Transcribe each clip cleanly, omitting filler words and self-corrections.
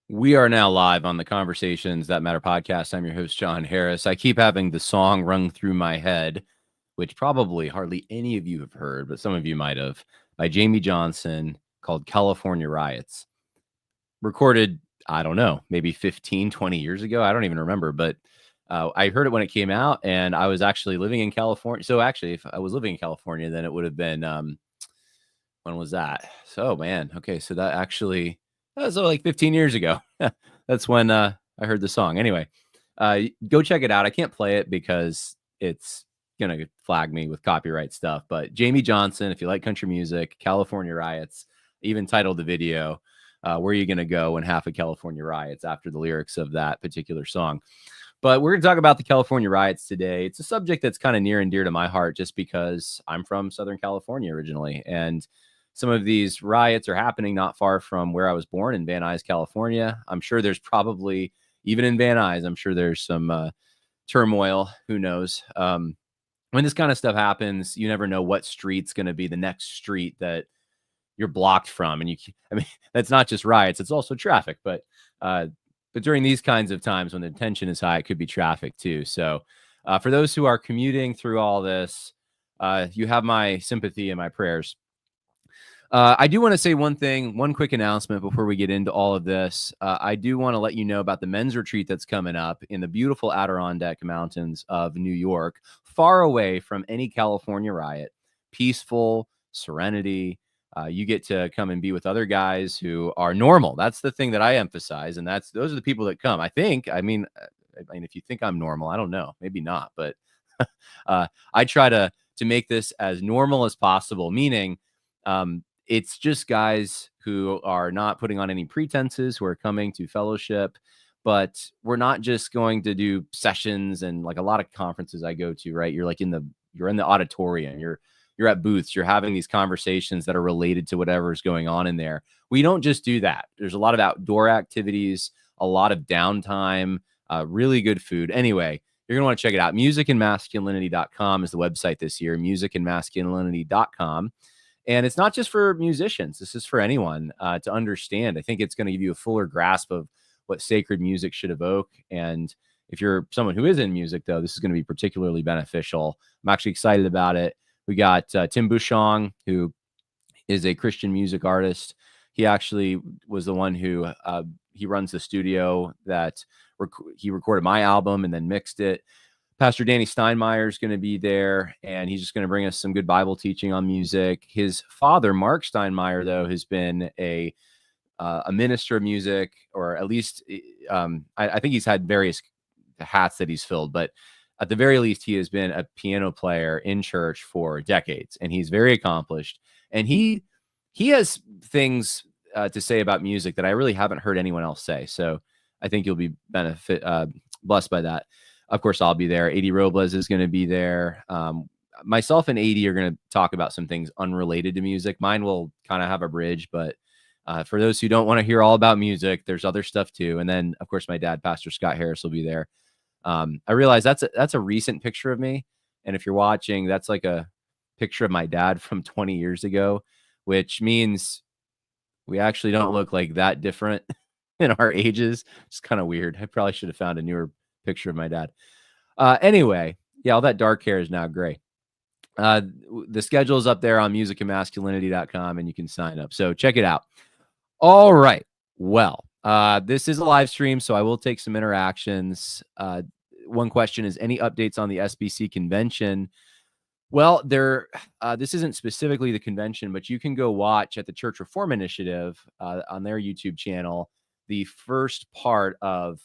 We are now live on the Conversations That Matter podcast. I'm your host, John Harris. I keep having the song rung through my head, which probably hardly any of you have heard, but some of you might have, by Jamie Johnson, called California Riots. Recorded, I don't know, maybe 15, 20 years ago. I don't even remember, but I heard it when it came out, and I was actually living in California. So actually, if I was living in California, then it would have been, when was that? So, man, okay, so that was like 15 years ago. That's when I heard the song. Anyway, go check it out. I can't play it because it's going to flag me with copyright stuff. But Jamie Johnson, if you like country music, California Riots, even titled the video, Where Are You Going to Go When Half of California Riots, after the lyrics of that particular song. But we're going to talk about the California riots today. It's a subject that's kind of near and dear to my heart just because I'm from Southern California originally. And some of these riots are happening not far from where I was born in Van Nuys, California. I'm sure there's probably, even in Van Nuys, I'm sure there's some turmoil. Who knows? When this kind of stuff happens, you never know what street's going to be the next street that you're blocked from. And that's not just riots, it's also traffic. But during these kinds of times when the tension is high, it could be traffic too. So for those who are commuting through all this, you have my sympathy and my prayers. I do want to say one quick announcement before we get into all of this. I do want to let you know about the men's retreat that's coming up in the beautiful Adirondack Mountains of New York, far away from any California riot, peaceful, serenity. You get to come and be with other guys who are normal. That's the thing that I emphasize. And those are the people that come. I mean, if you think I'm normal, I don't know, maybe not, but I try to make this as normal as possible, meaning, it's just guys who are not putting on any pretenses, who are coming to fellowship, but we're not just going to do sessions and like a lot of conferences I go to, right? You're in the auditorium, you're at booths, you're having these conversations that are related to whatever is going on in there. We don't just do that. There's a lot of outdoor activities, a lot of downtime, really good food. Anyway, you're going to want to check it out. Musicandmasculinity.com is the website this year, musicandmasculinity.com. And it's not just for musicians. This is for anyone to understand. I think it's going to give you a fuller grasp of what sacred music should evoke. And if you're someone who is in music, though, this is going to be particularly beneficial. I'm actually excited about it. We got Tim Bouchon, who is a Christian music artist. He actually was the one who he runs the studio that he recorded my album and then mixed it. Pastor Danny Steinmeier is going to be there, and he's just going to bring us some good Bible teaching on music. His father, Mark Steinmeier, though, has been a minister of music, or at least I think he's had various hats that he's filled, but at the very least, he has been a piano player in church for decades, and he's very accomplished. And he has things to say about music that I really haven't heard anyone else say. So I think you'll be blessed by that. Of course, I'll be there. AD Robles is going to be there. Myself and AD are going to talk about some things unrelated to music. Mine will kind of have a bridge, but for those who don't want to hear all about music, there's other stuff too. And then, of course, my dad, Pastor Scott Harris, will be there. I realize that's a recent picture of me. And if you're watching, that's like a picture of my dad from 20 years ago, which means we actually don't look like that different in our ages. It's kind of weird. I probably should have found a newer picture of my dad. Anyway, yeah, all that dark hair is now gray. The schedule is up there on musicandmasculinity.com, and you can sign up. So check it out. All right. Well, this is a live stream, so I will take some interactions. One question is, any updates on the SBC convention? Well, this isn't specifically the convention, but you can go watch at the Church Reform Initiative on their YouTube channel the first part of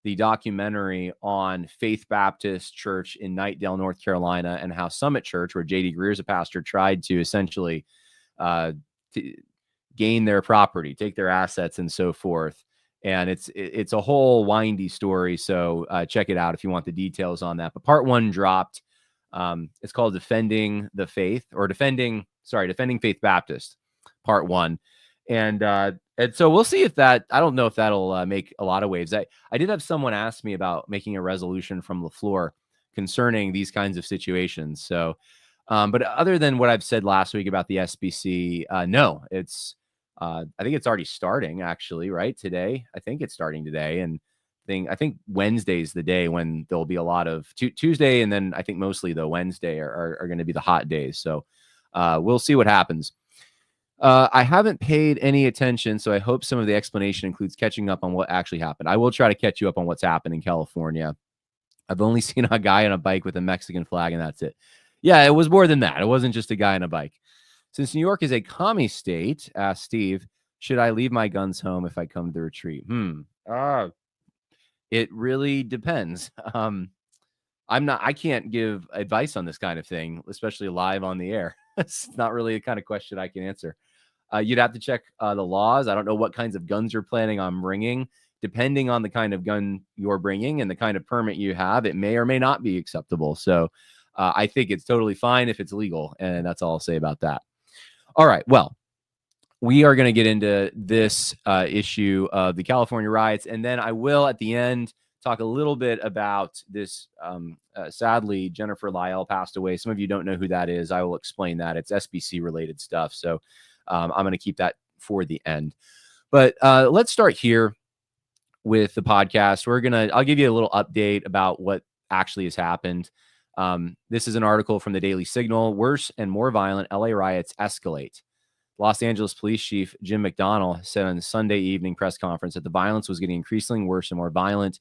the documentary on Faith Baptist Church in Knightdale, North Carolina, and how Summit Church, where J.D. Greer is a pastor, tried to essentially gain their property, take their assets, and so forth. And it's a whole windy story. So check it out if you want the details on that. But part one dropped. It's called Defending Faith Baptist, part one. And so we'll see if that, I don't know if that'll make a lot of waves. I did have someone ask me about making a resolution from LaFleur concerning these kinds of situations. So, but other than what I've said last week about the SBC, no, it's I think it's already starting, actually, right? Today. I think it's starting today. And I think Wednesday's the day when there'll be a lot of Tuesday. And then I think mostly though Wednesday are going to be the hot days. So we'll see what happens. I haven't paid any attention, so I hope some of the explanation includes catching up on what actually happened. I will try to catch you up on what's happened in California. I've only seen a guy on a bike with a Mexican flag, and that's it. Yeah, it was more than that. It wasn't just a guy on a bike. Since New York is a commie state, asked Steve, should I leave my guns home if I come to the retreat? It really depends. I can't give advice on this kind of thing, especially live on the air. It's not really the kind of question I can answer. You'd have to check the laws. I don't know what kinds of guns you're planning on bringing. Depending on the kind of gun you're bringing and the kind of permit you have, it may or may not be acceptable. So I think it's totally fine if it's legal. And that's all I'll say about that. All right. Well, we are going to get into this issue of the California riots. And then I will, at the end, talk a little bit about this. Sadly, Jennifer Lyell passed away. Some of you don't know who that is. I will explain that. It's SBC related stuff. So I'm going to keep that for the end. But let's start here with the podcast. I'll give you a little update about what actually has happened. This is an article from the Daily Signal. Worse and more violent LA riots escalate. Los Angeles Police Chief Jim McDonnell said on the Sunday evening press conference that the violence was getting increasingly worse and more violent.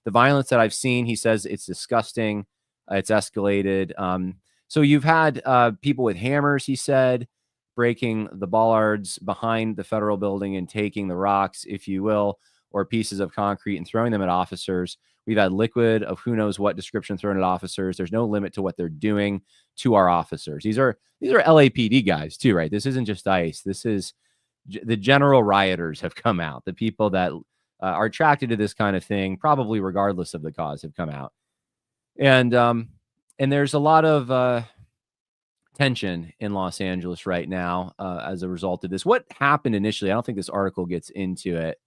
The violence that I've seen, he says, it's disgusting. It's escalated. So you've had people with hammers, he said, breaking the bollards behind the federal building and taking the rocks, if you will, or pieces of concrete and throwing them at officers. We've had liquid of who knows what description thrown at officers. There's no limit to what they're doing to our officers. These are LAPD guys too, right? This isn't just ICE. This is the general rioters have come out. The people that are attracted to this kind of thing, probably regardless of the cause, have come out. And there's a lot of tension in Los Angeles right now as a result of this. What happened initially, I don't think this article gets into it,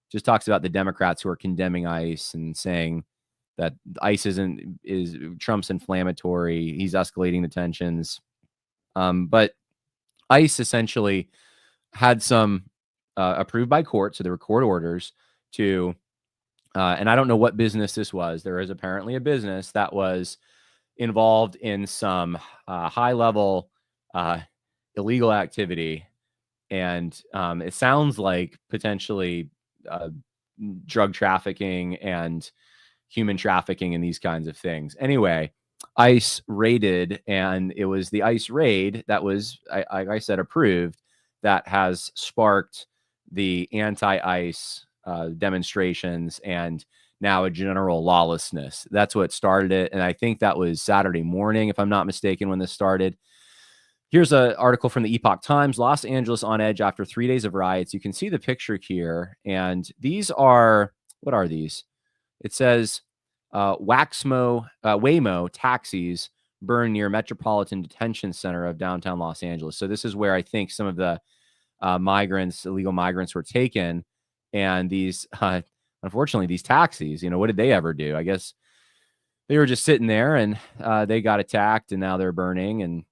just talks about the Democrats who are condemning ICE and saying that ICE is Trump's inflammatory. He's escalating the tensions. But ICE essentially had some approved by court. So there were court orders to, and I don't know what business this was. There is apparently a business that was involved in some high level illegal activity. And it sounds like potentially drug trafficking and human trafficking and these kinds of things. Anyway, ICE raided, and it was the ICE raid that was, like I said, approved, that has sparked the anti-ICE demonstrations and now a general lawlessness. That's what started it. And I think that was Saturday morning, if I'm not mistaken, when this started. Here's an article from the Epoch Times. Los Angeles on edge after 3 days of riots. You can see the picture here. And these are, what are these? It says Waymo taxis burn near Metropolitan Detention Center of downtown Los Angeles. So this is where I think some of the illegal migrants were taken. And these, unfortunately, these taxis, what did they ever do? I guess they were just sitting there and they got attacked and now they're burning. And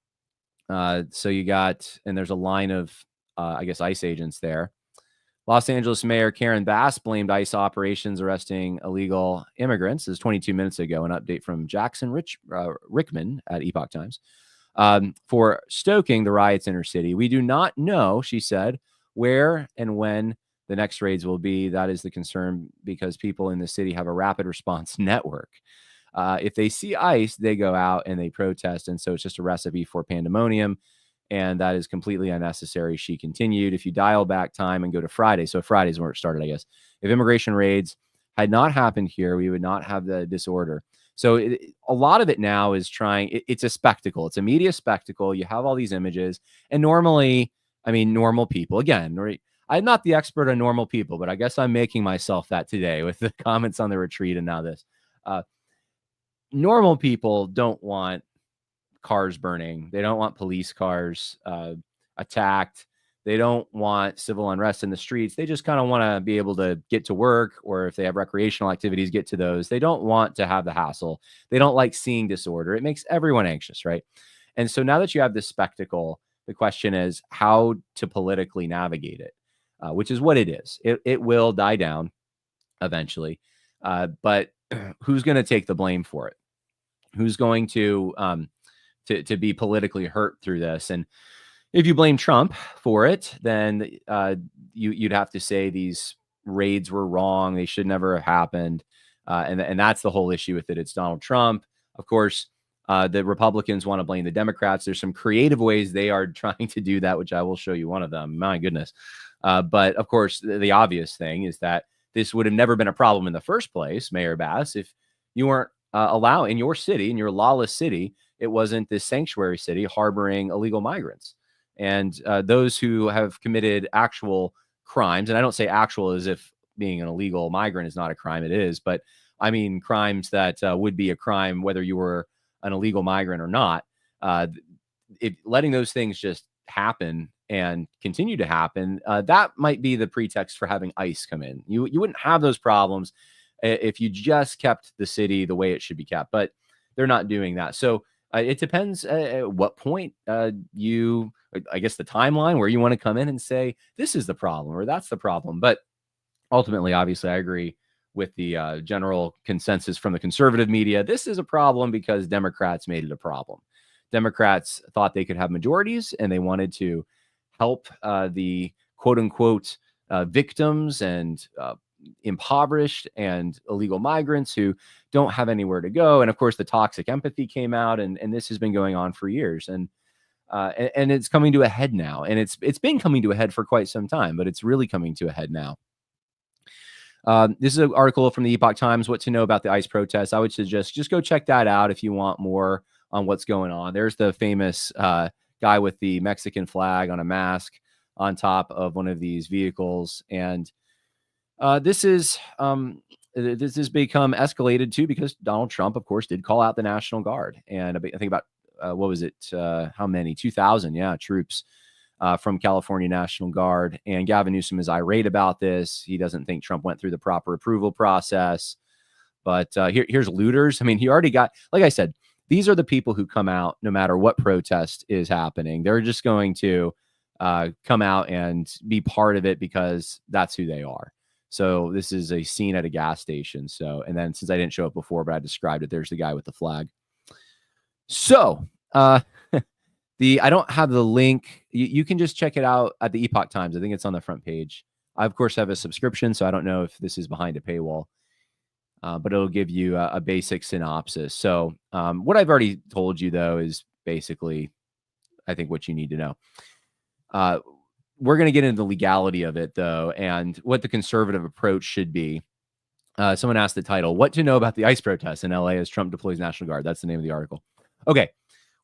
so there's a line of, I guess, ICE agents there. Los Angeles Mayor Karen Bass blamed ICE operations arresting illegal immigrants. This is 22 minutes ago, an update from Jackson Rickman at Epoch Times, for stoking the riots in her city. We do not know, she said, where and when the next raids will be. That is the concern because people in the city have a rapid response network. If they see ICE, they go out and they protest. And so it's just a recipe for pandemonium. And that is completely unnecessary. She continued. If you dial back time and go to Friday, so Friday's where it started, I guess. If immigration raids had not happened here, we would not have the disorder. So a lot of it now is it's a spectacle. It's a media spectacle. You have all these images. And normally, normal people, again, right? I'm not the expert on normal people, but I guess I'm making myself that today with the comments on the retreat and now this. Normal people don't want cars burning. They don't want police cars attacked. They don't want civil unrest in the streets. They just kind of want to be able to get to work, or if they have recreational activities, get to those. They don't want to have the hassle. They don't like seeing disorder. It makes everyone anxious, right? And so now that you have this spectacle, The question is how to politically navigate it, which is what it is. It will die down eventually, but who's going to take the blame for it? Who's going to be politically hurt through this? And if you blame Trump for it, then you'd have to say these raids were wrong. They should never have happened. And that's the whole issue with it. It's Donald Trump. Of course, the Republicans want to blame the Democrats. There's some creative ways they are trying to do that, which I will show you one of them. My goodness. But of course, the obvious thing is that this would have never been a problem in the first place, Mayor Bass, if you weren't allowing in your city, in your lawless city, it wasn't this sanctuary city harboring illegal migrants. And those who have committed actual crimes, and I don't say actual as if being an illegal migrant is not a crime, it is, but I mean crimes that would be a crime whether you were an illegal migrant or not. Letting those things just happen and continue to happen, that might be the pretext for having ICE come in. You wouldn't have those problems if you just kept the city the way it should be kept, but they're not doing that. So it depends at what point I guess the timeline where you want to come in and say, this is the problem or that's the problem. But ultimately, obviously, I agree with the general consensus from the conservative media. This is a problem because Democrats made it a problem. Democrats thought they could have majorities and they wanted to help the quote unquote victims and impoverished and illegal migrants who don't have anywhere to go. And of course, the toxic empathy came out, and this has been going on for years. And it's coming to a head now. And it's been coming to a head for quite some time, but it's really coming to a head now. This is an article from the Epoch Times, What to Know About the ICE Protests. I would suggest just go check that out if you want more on what's going on. There's the famous guy with the Mexican flag on a mask on top of one of these vehicles. And this has become escalated too because Donald Trump, of course, did call out the National Guard. And I think about, what was it? How many? 2,000, troops from California National Guard. And Gavin Newsom is irate about this. He doesn't think Trump went through the proper approval process. But here's looters. I mean, he already got, like I said, these are the people who come out no matter what protest is happening. They're just going to come out and be part of it because that's who they are. So this is a scene at a gas station. So, and then since I didn't show it before, but I described it, there's the guy with the flag. So I don't have the link. You can just check it out at the Epoch Times. I think it's on the front page. I, of course, have a subscription, so I don't know if this is behind a paywall, but it'll give you a basic synopsis. So what I've already told you, though, is basically, I think, what you need to know. We're going to get into the legality of it, though, and what the conservative approach should be. Someone asked the title, What to Know About the ICE Protests in LA as Trump Deploys National Guard. That's the name of the article. Okay.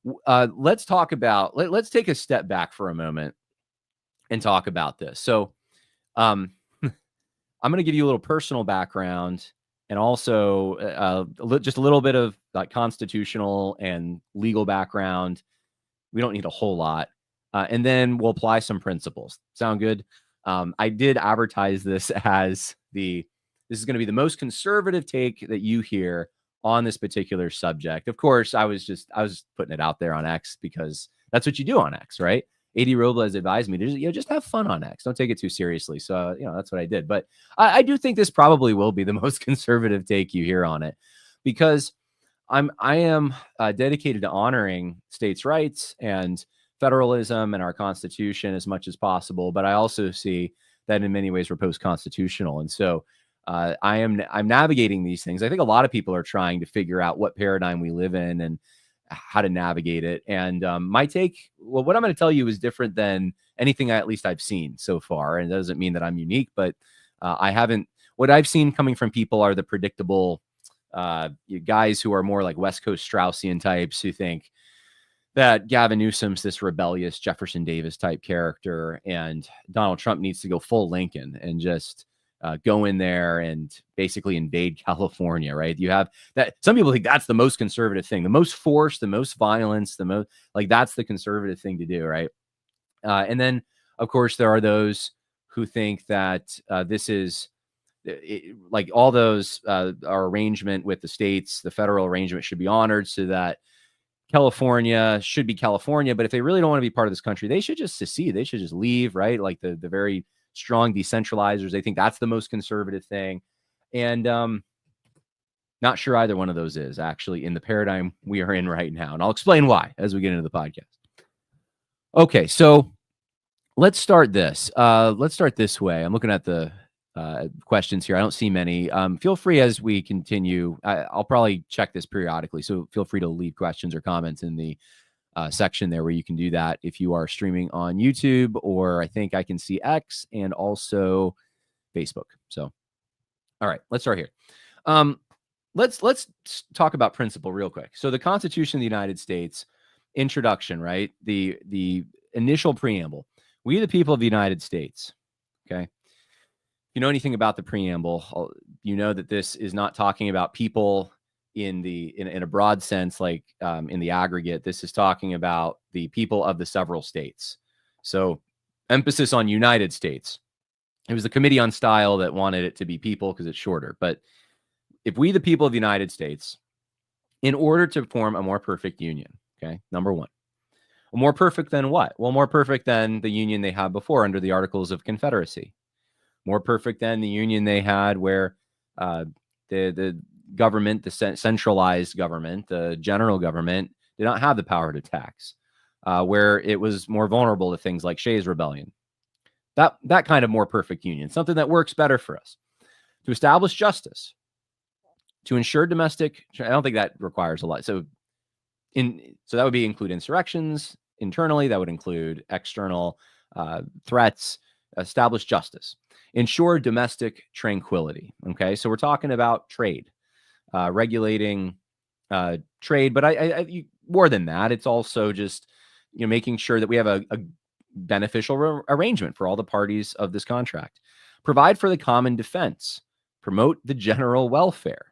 Let's talk about, let's take a step back for a moment and talk about this. So I'm going to give you a little personal background and also just a little bit of constitutional and legal background. We don't need a whole lot. And then we'll apply some principles. Sound good? I did advertise this as this is going to be the most conservative take that you hear on this particular subject. Of course, I was putting it out there on X because that's what you do on X, right? AD Robles advised me to just have fun on X. Don't take it too seriously. So, that's what I did. But I do think this probably will be the most conservative take you hear on it because I am dedicated to honoring states' rights and federalism and our Constitution as much as possible. But I also see that in many ways we're post-constitutional. And so I'm navigating these things. I think a lot of people are trying to figure out what paradigm we live in and how to navigate it. And my take, well, what I'm going to tell you is different than anything at least I've seen so far. And it doesn't mean that I'm unique, but what I've seen coming from people are the predictable guys who are more like West Coast Straussian types who think that Gavin Newsom's this rebellious Jefferson Davis type character and Donald Trump needs to go full Lincoln and just go in there and basically invade California, right? You have that. Some people think that's the most conservative thing, the most force, the most violence, the most that's the conservative thing to do, right? And then, of course, there are those who think that this is all those our arrangement with the states, the federal arrangement should be honored so that California should be California, but if they really don't want to be part of this country, they should just secede. They should just leave, right? Like the very strong decentralizers, they think that's the most conservative thing. And not sure either one of those is actually in the paradigm we are in right now. And I'll explain why as we get into the podcast. Okay, so let's start this. Let's start this way. I'm looking at the questions here. I don't see many. Feel free as we continue. I'll probably check this periodically, so feel free to leave questions or comments in the section there where you can do that if you are streaming on YouTube, or I think I can see X and also Facebook. So, all right, let's start here. Let's talk about principle real quick. So the Constitution of the United States, introduction, right? The initial preamble. We, the people of the United States. Okay. If you know anything about the preamble, you know that this is not talking about people in a broad sense, like in the aggregate. This is talking about the people of the several states. So emphasis on United States. It was the Committee on Style that wanted it to be people because it's shorter. But if we, the people of the United States, in order to form a more perfect union, okay, number one, more perfect than what? Well, more perfect than the union they had before under the Articles of Confederacy. More perfect than the union they had where the government, the centralized government, the general government, did not have the power to tax, where it was more vulnerable to things like Shays' Rebellion. That kind of more perfect union, something that works better for us. To establish justice, to ensure domestic, I don't think that requires a lot. So that would include insurrections internally, that would include external threats, establish justice, ensure domestic tranquility. Okay, so we're talking about trade, regulating trade, but I more than that, it's also just making sure that we have a beneficial arrangement for all the parties of this contract. Provide for the common defense, promote the general welfare.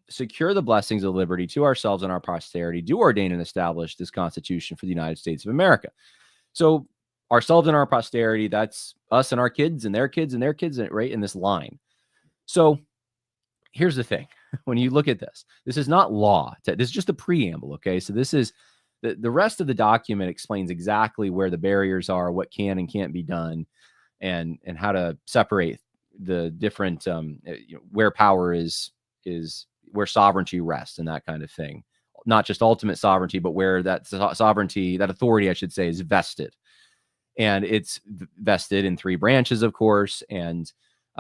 Secure the blessings of liberty to ourselves and our posterity, do ordain and establish this Constitution for the United States of America. So ourselves and our posterity, that's us and our kids and their kids and their kids, right in this line. So here's the thing. When you look at this is not law. This is just the preamble, okay? So this is the rest of the document explains exactly where the barriers are, what can and can't be done, and how to separate the different where power is where sovereignty rests and that kind of thing. Not just ultimate sovereignty, but where that sovereignty, that authority, I should say, is vested. And it's vested in three branches, of course. And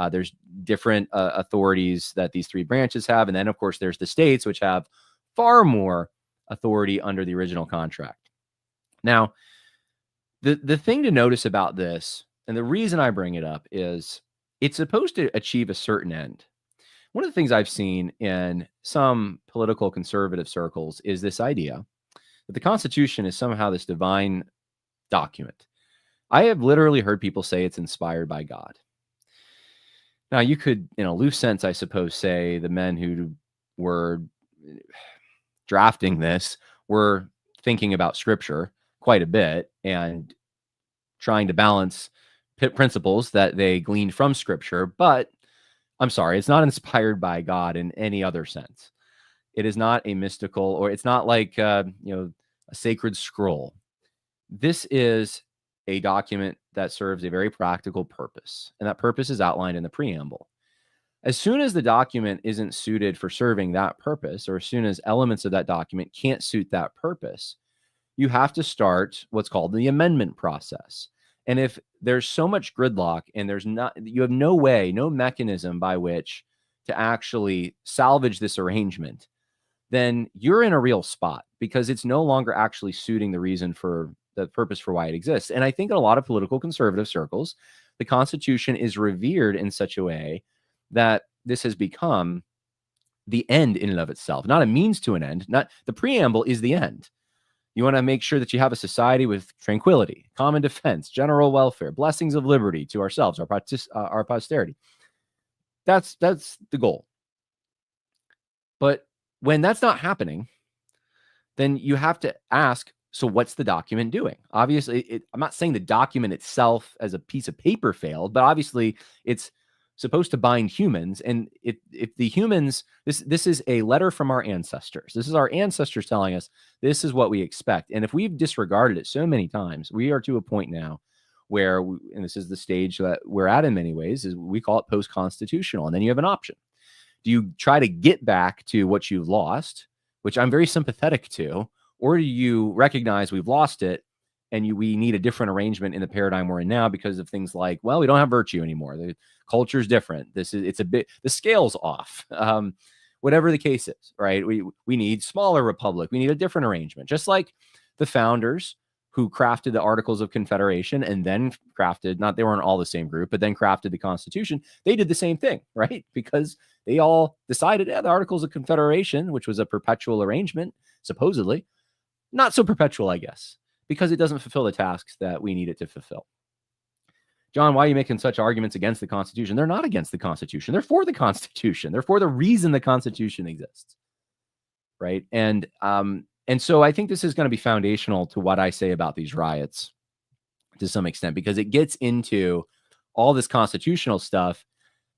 there's different authorities that these three branches have. And then, of course, there's the states, which have far more authority under the original contract. Now, the thing to notice about this, and the reason I bring it up, is it's supposed to achieve a certain end. One of the things I've seen in some political conservative circles is this idea that the Constitution is somehow this divine document. I have literally heard people say it's inspired by God. Now, you could, in a loose sense, I suppose, say the men who were drafting this were thinking about Scripture quite a bit and trying to balance principles that they gleaned from Scripture. But I'm sorry, it's not inspired by God in any other sense. It is not a mystical, or it's not like a sacred scroll. This is a document that serves a very practical purpose, and that purpose is outlined in the preamble. As soon as the document isn't suited for serving that purpose, or as soon as elements of that document can't suit that purpose, you have to start what's called the amendment process. And if there's so much gridlock and you have no way, no mechanism by which to actually salvage this arrangement, then you're in a real spot, because it's no longer actually suiting the reason for the purpose for why it exists. And I think in a lot of political conservative circles, the Constitution is revered in such a way that this has become the end in and of itself, not a means to an end. Not the preamble is the end. You want to make sure that you have a society with tranquility, common defense, general welfare, blessings of liberty to ourselves, our posterity. That's the goal. But when that's not happening, then you have to ask, so what's the document doing? Obviously, I'm not saying the document itself as a piece of paper failed, but obviously it's supposed to bind humans. And if the humans, this is a letter from our ancestors. This is our ancestors telling us this is what we expect. And if we've disregarded it so many times, we are to a point now where, and this is the stage that we're at in many ways, is we call it post-constitutional. And then you have an option. Do you try to get back to what you've lost, which I'm very sympathetic to, or do you recognize we've lost it and we need a different arrangement in the paradigm we're in now because of things like, well, we don't have virtue anymore. The culture's different. It's a bit, the scale's off. Whatever the case is, right? We need smaller republic. We need a different arrangement, just like the founders who crafted the Articles of Confederation and then crafted, not they weren't all the same group, but then crafted the Constitution. They did the same thing, right? Because they all decided, the Articles of Confederation, which was a perpetual arrangement, supposedly, not so perpetual, I guess, because it doesn't fulfill the tasks that we need it to fulfill. John, why are you making such arguments against the Constitution? They're not against the Constitution. They're for the Constitution. They're for the reason the Constitution exists, right? And so I think this is going to be foundational to what I say about these riots to some extent, because it gets into all this constitutional stuff,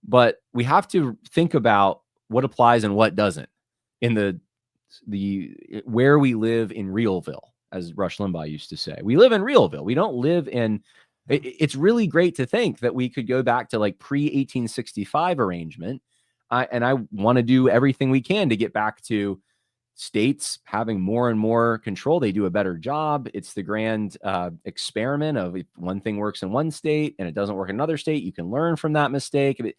but we have to think about what applies and what doesn't in the where we live in Realville, as Rush Limbaugh used to say. We live in Realville. We don't live in, it's really great to think that we could go back to like pre-1865 arrangement. And I want to do everything we can to get back to states having more and more control. They do a better job. It's the grand experiment of if one thing works in one state and it doesn't work in another state, you can learn from that mistake. It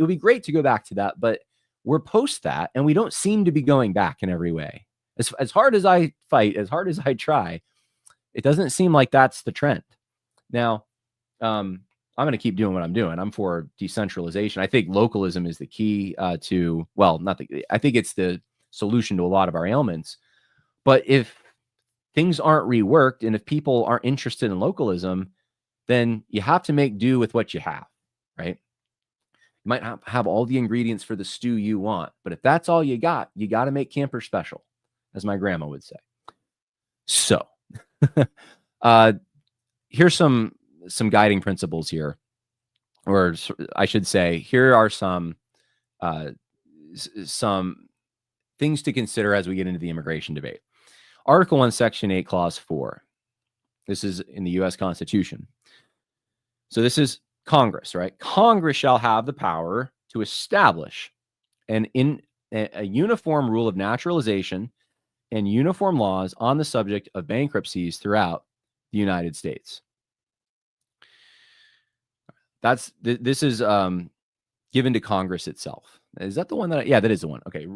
would be great to go back to that, but we're post that, and we don't seem to be going back in every way. As hard as I fight, as hard as I try, it doesn't seem like that's the trend. Now, I'm going to keep doing what I'm doing. I'm for decentralization. I think localism is the key to, well, I think it's the solution to a lot of our ailments. But if things aren't reworked and if people aren't interested in localism, then you have to make do with what you have, right? You might not have all the ingredients for the stew you want, but if that's all you got to make camper special, as my grandma would say. So here's some guiding principles here, or I should say, here are some things to consider as we get into the immigration debate. Article 1, Section 8, Clause 4. This is in the U.S. Constitution. So this is Congress, right? Congress shall have the power to establish a uniform rule of naturalization and uniform laws on the subject of bankruptcies throughout the United States. This is given to Congress itself. Is that the one that? Yeah, that is the one. Okay,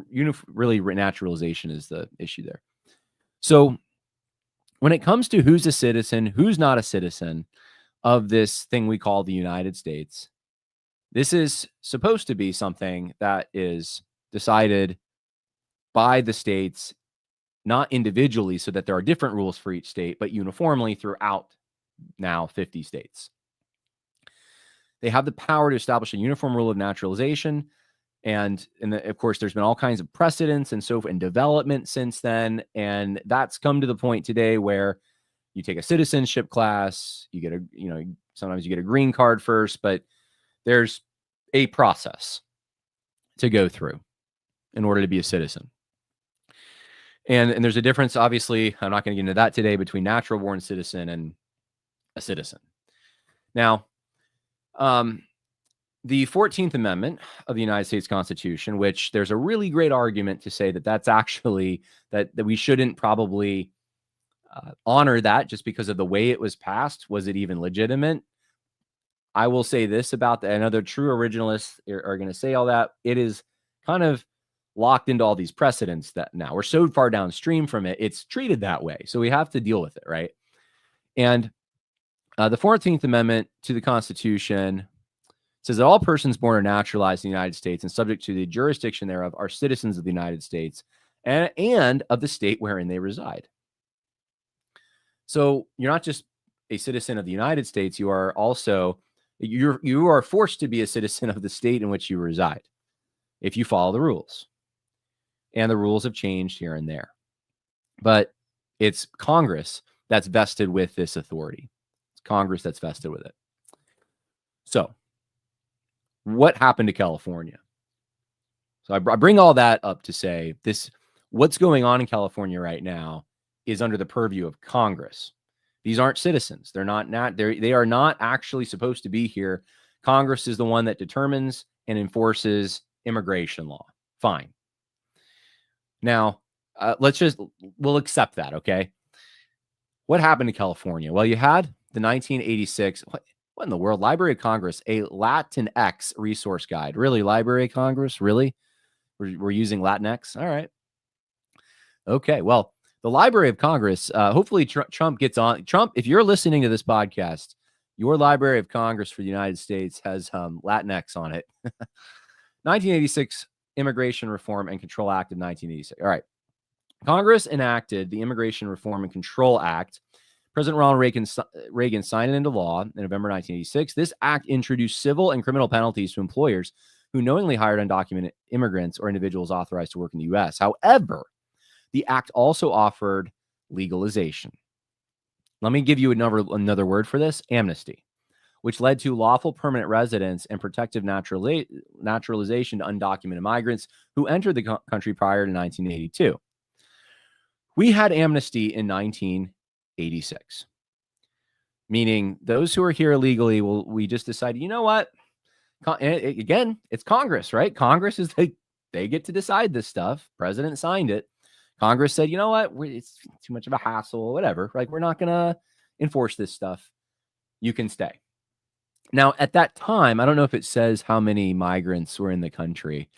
really, naturalization is the issue there. So when it comes to who's a citizen, who's not a citizen of this thing we call the United States, this is supposed to be something that is decided by the states, not individually, so that there are different rules for each state, but uniformly throughout now 50 states. They have the power to establish a uniform rule of naturalization. And of course, there's been all kinds of precedents and development since then. And that's come to the point today where you take a citizenship class, you get sometimes you get a green card first, but there's a process to go through in order to be a citizen. And there's a difference, obviously, I'm not going to get into that today, between natural born citizen and a citizen. Now, the 14th Amendment of the United States Constitution, which there's a really great argument to say that that's actually, that we shouldn't probably honor that just because of the way it was passed. Was it even legitimate? I will say this about that. I know the true originalists are going to say all that. It is kind of locked into all these precedents that now we're so far downstream from it, it's treated that way. So we have to deal with it, right? And the 14th Amendment to the Constitution says that all persons born or naturalized in the United States and subject to the jurisdiction thereof are citizens of the United States and of the state wherein they reside. So you're not just a citizen of the United States, you are also, you are forced to be a citizen of the state in which you reside if you follow the rules. And the rules have changed here and there. But it's Congress that's vested with this authority. It's Congress that's vested with it. So What happened to California? So I bring all that up to say what's going on in California right now is under the purview of Congress. These aren't citizens. They are not actually supposed to be here. Congress is the one that determines and enforces immigration law. Fine. Now, we'll accept that, okay? What happened to California? Well, you had the 1986, what in the world? Library of Congress, a Latinx resource guide. Really, Library of Congress? Really? We're using Latinx? All right. Okay, well, the Library of Congress, hopefully Trump gets on. Trump, if you're listening to this podcast, your Library of Congress for the United States has Latinx on it. 1986 Immigration Reform and Control Act of 1986. All right. Congress enacted the Immigration Reform and Control Act. President Ronald Reagan signed it into law in November 1986. This act introduced civil and criminal penalties to employers who knowingly hired undocumented immigrants or individuals authorized to work in the U.S. However, the act also offered legalization. Let me give you another word for this: amnesty, which led to lawful permanent residence and protective naturalization to undocumented migrants who entered the country prior to 1982. We had amnesty in 1986, meaning those who are here illegally, we just decided, you know what? Again, it's Congress, right? Congress is they get to decide this stuff. President signed it. Congress said, you know what? It's too much of a hassle, whatever. Like, we're not going to enforce this stuff. You can stay. Now, at that time, I don't know if it says how many migrants were in the country,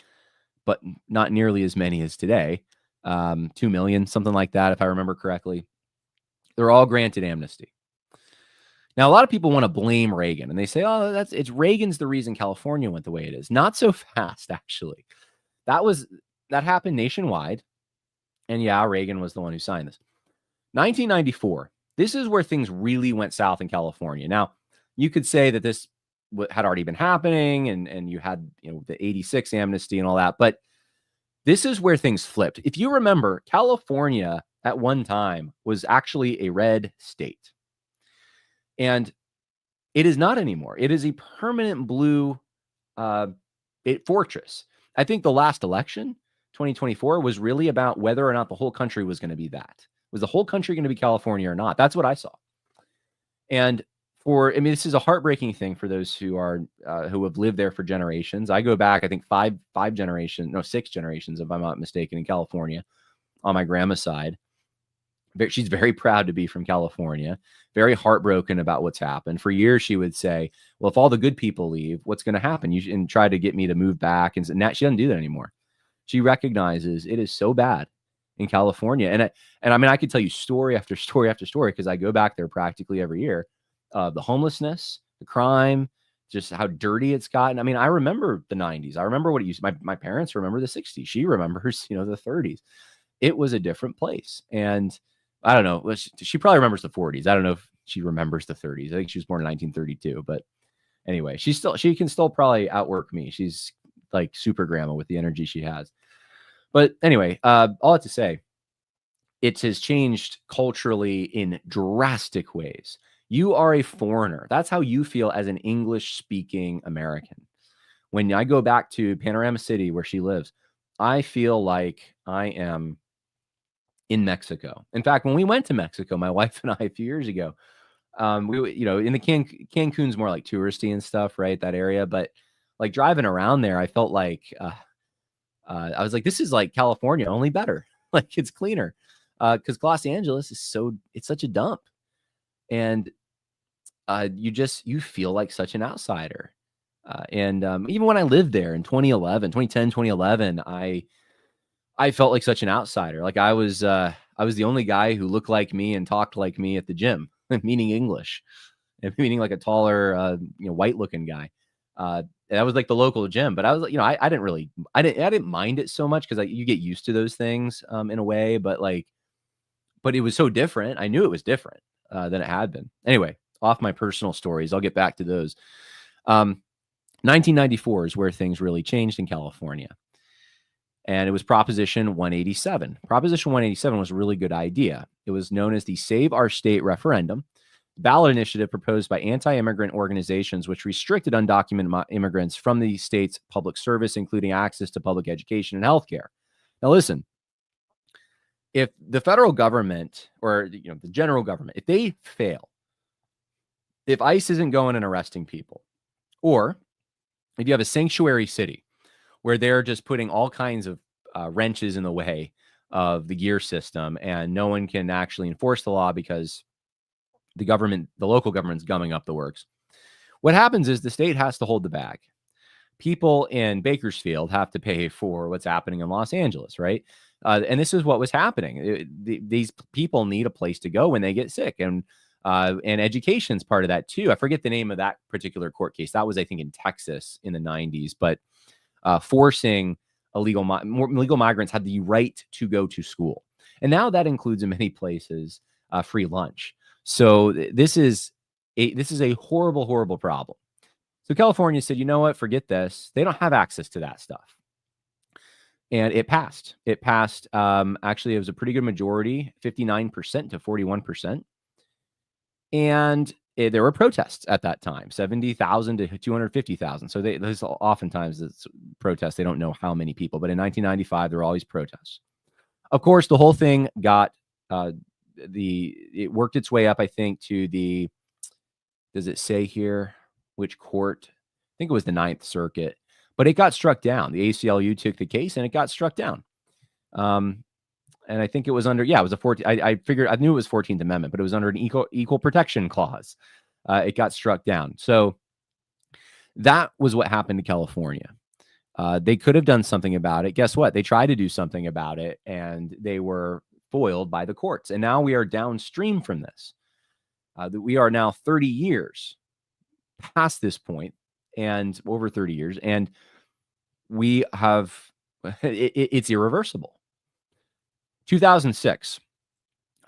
but not nearly as many as today. 2 million, something like that, if I remember correctly. They're all granted amnesty. Now, a lot of people want to blame Reagan, and they say, oh, it's Reagan's the reason California went the way it is. Not so fast, actually. That happened nationwide. And yeah, Reagan was the one who signed this. 1994. This is where things really went south in California. Now, you could say that this had already been happening, and you had, the 86 amnesty and all that, but this is where things flipped. If you remember, California at one time was actually a red state. And it is not anymore. It is a permanent blue fortress. I think the last election, 2024, was really about whether or not the whole country was going to be that. Was the whole country going to be California or not? That's what I saw. And this is a heartbreaking thing for those who have lived there for generations. I go back, I think 6 generations, if I'm not mistaken, in California on my grandma's side. She's very proud to be from California, very heartbroken about what's happened. For years, she would say, well, if all the good people leave, what's going to happen? And try to get me to move back. And now she doesn't do that anymore. She recognizes it is so bad in California. And I mean, I could tell you story after story after story, because I go back there practically every year. The homelessness, the crime, just how dirty it's gotten. I mean, I remember the 90s. I remember what it used to. My parents remember the 60s. She remembers, the 30s. It was a different place. And I don't know. She probably remembers the 40s. I don't know if she remembers the 30s. I think she was born in 1932. But anyway, she can still probably outwork me. She's like super grandma with the energy she has. But anyway, all that to say, it has changed culturally in drastic ways. You are a foreigner. That's how you feel as an English-speaking American. When I go back to Panorama City, where she lives, I feel like I am in Mexico. In fact, when we went to Mexico, my wife and I, a few years ago, we, in the Cancun's more like touristy and stuff, right? That area. But like driving around there, I felt like, I was like, this is like California, only better. Like, it's cleaner. Because Los Angeles it's such a dump. And you feel like such an outsider. And even when I lived there in 2010, I felt like such an outsider. Like I was the only guy who looked like me and talked like me at the gym, meaning English, and meaning like a taller, white looking guy. That was like the local gym, but I was like, I didn't mind it so much, because you get used to those things in a way, but it was so different. I knew it was different than it had been. Anyway, off my personal stories, I'll get back to those. 1994 is where things really changed in California. And it was Proposition 187. Proposition 187 was a really good idea. It was known as the Save Our State referendum. ballot initiative proposed by anti-immigrant organizations, which restricted undocumented immigrants from the state's public service, including access to public education and healthcare. Now, listen, if the federal government or the general government, if they fail, if ICE isn't going and arresting people, or if you have a sanctuary city where they're just putting all kinds of wrenches in the way of the gear system and no one can actually enforce the law because the local government's gumming up the works, what happens is the state has to hold the bag. People in Bakersfield have to pay for what's happening in Los Angeles, right? And this is what was happening. These people need a place to go when they get sick, and education's part of that too. I forget the name of that particular court case. That was, I think, in Texas in the 90s, but forcing illegal migrants had the right to go to school, and now that includes in many places free lunch. So this is a horrible, horrible problem. So California said, you know what, forget this. They don't have access to that stuff. And it passed. Actually, it was a pretty good majority, 59% to 41%. And there were protests at that time, 70,000 to 250,000. So there's oftentimes it's protests. They don't know how many people. But in 1995, there were always protests. Of course, the whole thing got it worked its way up, I think, to the, does it say here which court? I think it was the Ninth Circuit, but it got struck down. The ACLU took the case and it got struck down. And I think it was under, it was a 14. I figured, I knew it was 14th Amendment, but it was under an equal protection clause. It got struck down. So that was what happened to California. They could have done something about it. Guess what? They tried to do something about it and they were foiled by the courts. And now we are downstream from this. We are now 30 years past this point, and over 30 years, and we have it's irreversible. 2006,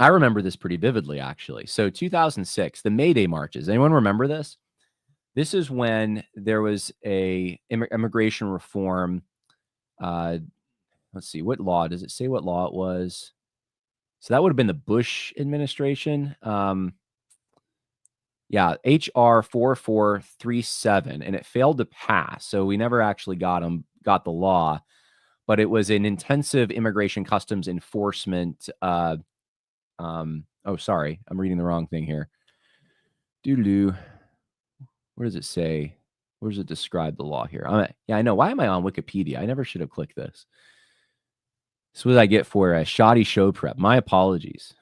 I remember this pretty vividly, actually. So 2006, the May Day marches. Anyone remember this? This is when there was a immigration reform. Let's see, what law does it say? What law it was? So that would have been the Bush administration. HR 4437, and it failed to pass. So we never actually got the law, but it was an intensive immigration customs enforcement. Sorry, I'm reading the wrong thing here. Where does it say? Where does it describe the law here? I know. Why am I on Wikipedia? I never should have clicked this. This is what I get for a shoddy show prep. My apologies.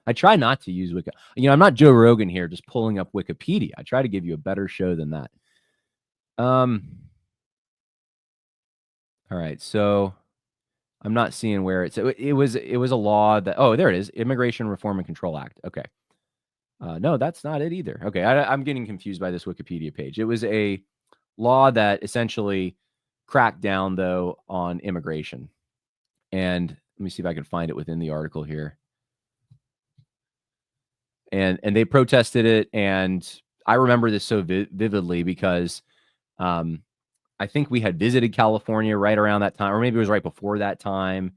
I try not to use Wiki. I'm not Joe Rogan here just pulling up Wikipedia. I try to give you a better show than that. All right. So I'm not seeing where it was a law that, there it is. Immigration Reform and Control Act. Okay. No, that's not it either. Okay. I'm getting confused by this Wikipedia page. It was a law that essentially cracked down, though, on immigration. And let me see if I can find it within the article here. And they protested it. And I remember this so vividly because I think we had visited California right around that time, or maybe it was right before that time.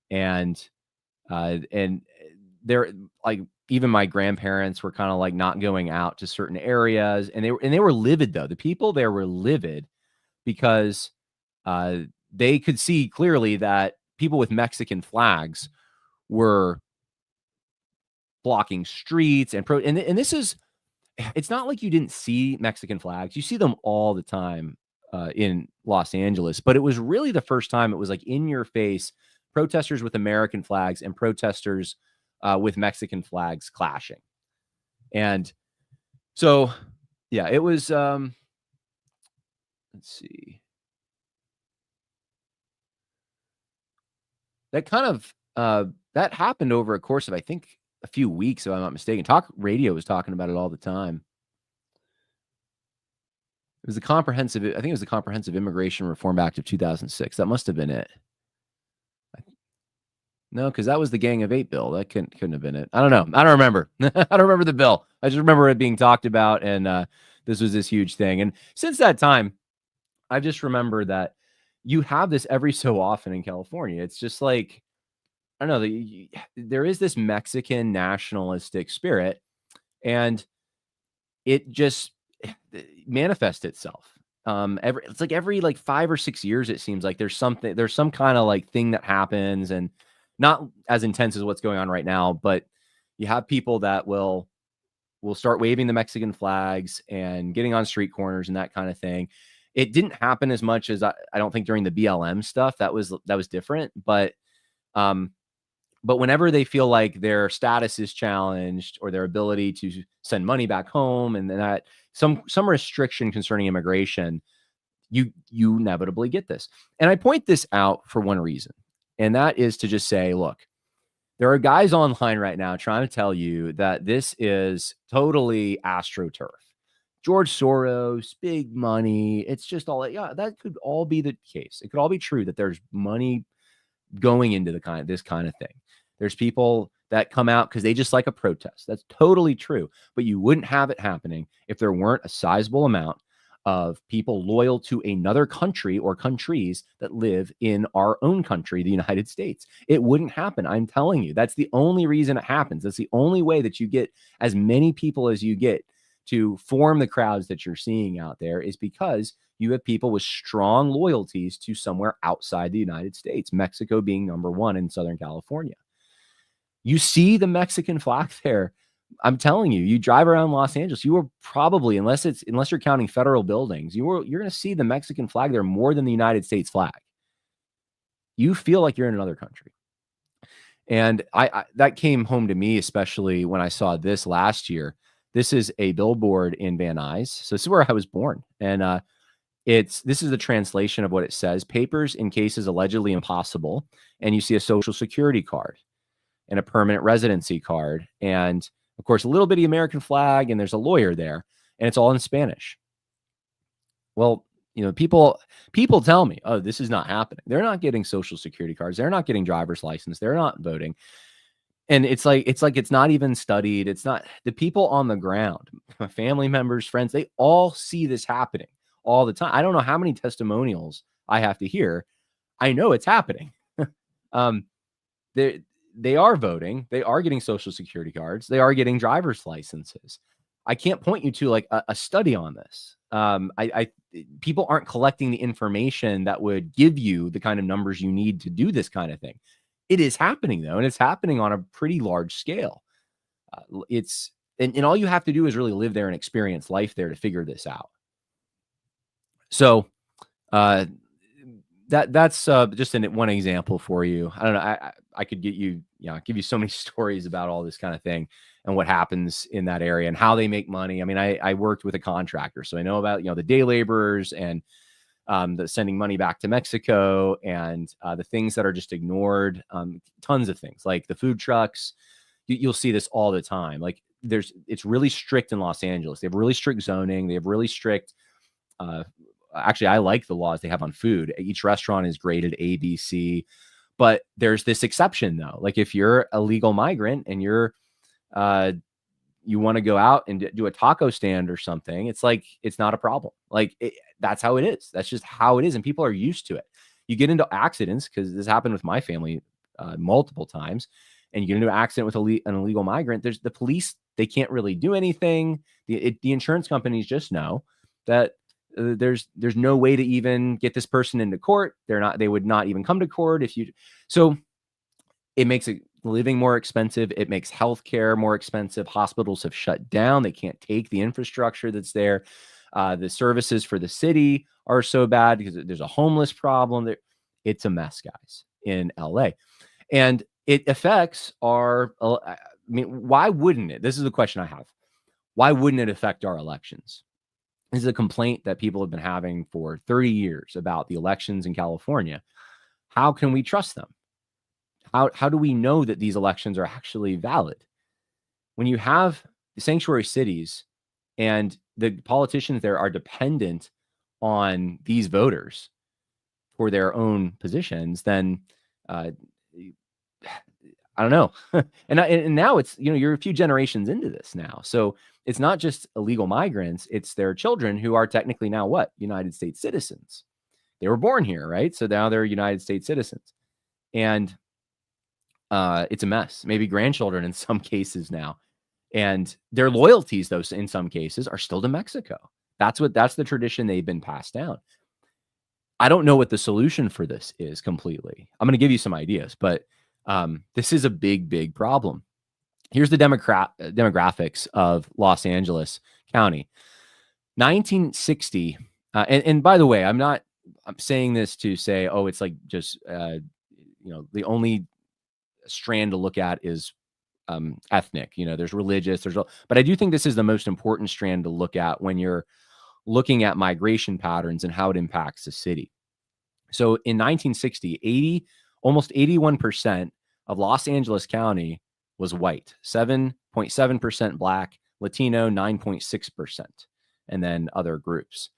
And there, like, even my grandparents were kind of like not going out to certain areas, and they were livid, though. The people there were livid because they could see clearly that people with Mexican flags were blocking streets and this is, it's not like you didn't see Mexican flags. You see them all the time in Los Angeles, but it was really the first time it was like in your face, protesters with American flags and protesters with Mexican flags clashing. And so, it was, let's see. That kind of, that happened over a course of, I think, a few weeks, if I'm not mistaken. Talk radio was talking about it all the time. It was the Comprehensive Immigration Reform Act of 2006. That must have been it. No, because that was the Gang of Eight bill. That couldn't have been it. I don't know. I don't remember. I don't remember the bill. I just remember it being talked about, and this was this huge thing. And since that time, I just remember that you have this every so often in California. It's just like, I don't know, there is this Mexican nationalistic spirit And it just manifests itself. It's like every like 5 or 6 years, it seems like there's some kind of like thing that happens, and not as intense as what's going on right now, but you have people that will start waving the Mexican flags and getting on street corners and that kind of thing. It didn't happen as much as I don't think during the BLM stuff. That was different, um, but whenever they feel like their status is challenged or their ability to send money back home, and then that some restriction concerning immigration, you inevitably get this. And I point this out for one reason, and that is to just say, look, there are guys online right now trying to tell you that this is totally astroturf. George Soros, big money. It's just all, yeah, that could all be the case. It could all be true that there's money going into this kind of thing. There's people that come out because they just like a protest. That's totally true. But you wouldn't have it happening if there weren't a sizable amount of people loyal to another country or countries that live in our own country, the United States. It wouldn't happen. I'm telling you, that's the only reason it happens. That's the only way that you get as many people as you get to form the crowds that you're seeing out there, is because you have people with strong loyalties to somewhere outside the United States, Mexico being number one in Southern California. You see the Mexican flag there. I'm telling you, you drive around Los Angeles, you will probably, unless you're counting federal buildings, you're going to see the Mexican flag there more than the United States flag. You feel like you're in another country. And I that came home to me, especially when I saw this last year. This is a billboard in Van Nuys. So this is where I was born. And this is the translation of what it says: papers in cases allegedly impossible. And you see a social security card and a permanent residency card, and of course a little bitty American flag, and there's a lawyer there, and it's all in Spanish. Well, people tell me, oh, this is not happening. They're not getting social security cards. They're not getting driver's license. They're not voting. And it's like it's not even studied. It's not the people on the ground, my family members, friends, they all see this happening all the time. I don't know how many testimonials I have to hear. I know it's happening. They are voting. They are getting social security cards. They are getting driver's licenses. I can't point you to like a study on this. People aren't collecting the information that would give you the kind of numbers you need to do this kind of thing. It is happening though, and it's happening on a pretty large scale. And all you have to do is really live there and experience life there to figure this out. So that's just one example for you. I don't know. I could give you so many stories about all this kind of thing and what happens in that area and how they make money. I mean, I worked with a contractor, so I know about the day laborers and the sending money back to Mexico, and the things that are just ignored. Tons of things like the food trucks. You'll see this all the time. Like it's really strict in Los Angeles. They have really strict zoning. They have really strict. Actually, I like the laws they have on food. Each restaurant is graded A, B, C, but there's this exception though. Like if you're a legal migrant and you want to go out and do a taco stand or something, it's like, it's not a problem. Like that's how it is. That's just how it is. And people are used to it. You get into accidents, because this happened with my family multiple times, and you get into an accident with an illegal migrant. There's the police. They can't really do anything. The insurance companies just know that there's no way to even get this person into court. They would not even come to court so it makes living more expensive. It makes healthcare more expensive. Hospitals have shut down. They can't take the infrastructure that's there. The services for the city are so bad because there's a homeless problem. It's a mess, guys, in LA. And it affects why wouldn't it? This is the question I have. Why wouldn't it affect our elections? This is a complaint that people have been having for 30 years about the elections in California. How can we trust them? How do we know that these elections are actually valid? When you have the sanctuary cities and the politicians there are dependent on these voters for their own positions, then I don't know. and now it's, you're a few generations into this now. So it's not just illegal migrants, it's their children who are technically now what? United States citizens. They were born here, right? So now they're United States citizens. And it's a mess. Maybe grandchildren in some cases now. And their loyalties, though, in some cases, are still to Mexico. That's the tradition they've been passed down. I don't know what the solution for this is completely. I'm going to give you some ideas, but this is a big, big problem. Here's the demographics of Los Angeles County. 1960, and by the way, I'm saying this to say, oh, it's like just the only strand to look at is ethnic. There's religious, but I do think this is the most important strand to look at when you're looking at migration patterns and how it impacts the city. So in 1960, almost 81% of Los Angeles County was white, 7.7% Black, Latino, 9.6%, and then other groups.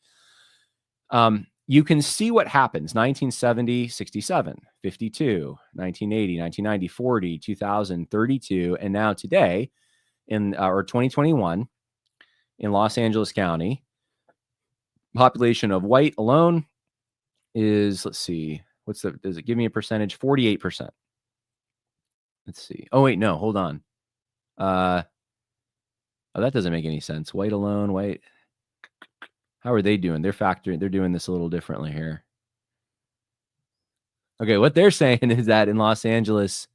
You can see what happens: 1970, 67, 52, 1980, 1990, 40, 2000, 32, and now today, or 2021, in Los Angeles County, population of white alone is, let's see, does it give me a percentage? 48%. Let's see. Oh, wait, no, hold on. Oh, that doesn't make any sense. White alone, white. How are they doing? They're doing this a little differently here. Okay, what they're saying is that in Los Angeles,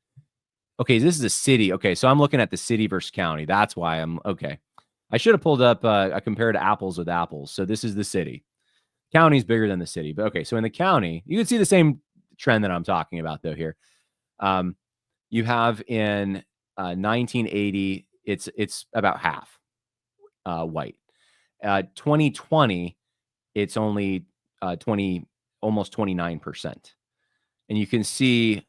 okay, this is a city. Okay, so I'm looking at the city versus county. That's why okay. I should have pulled up I compared apples with apples. So this is the city. County's bigger than the city. But okay, so in the county, you can see the same trend that I'm talking about, though, here. You have in 1980, it's about half white. 2020, it's only almost 29%. And you can see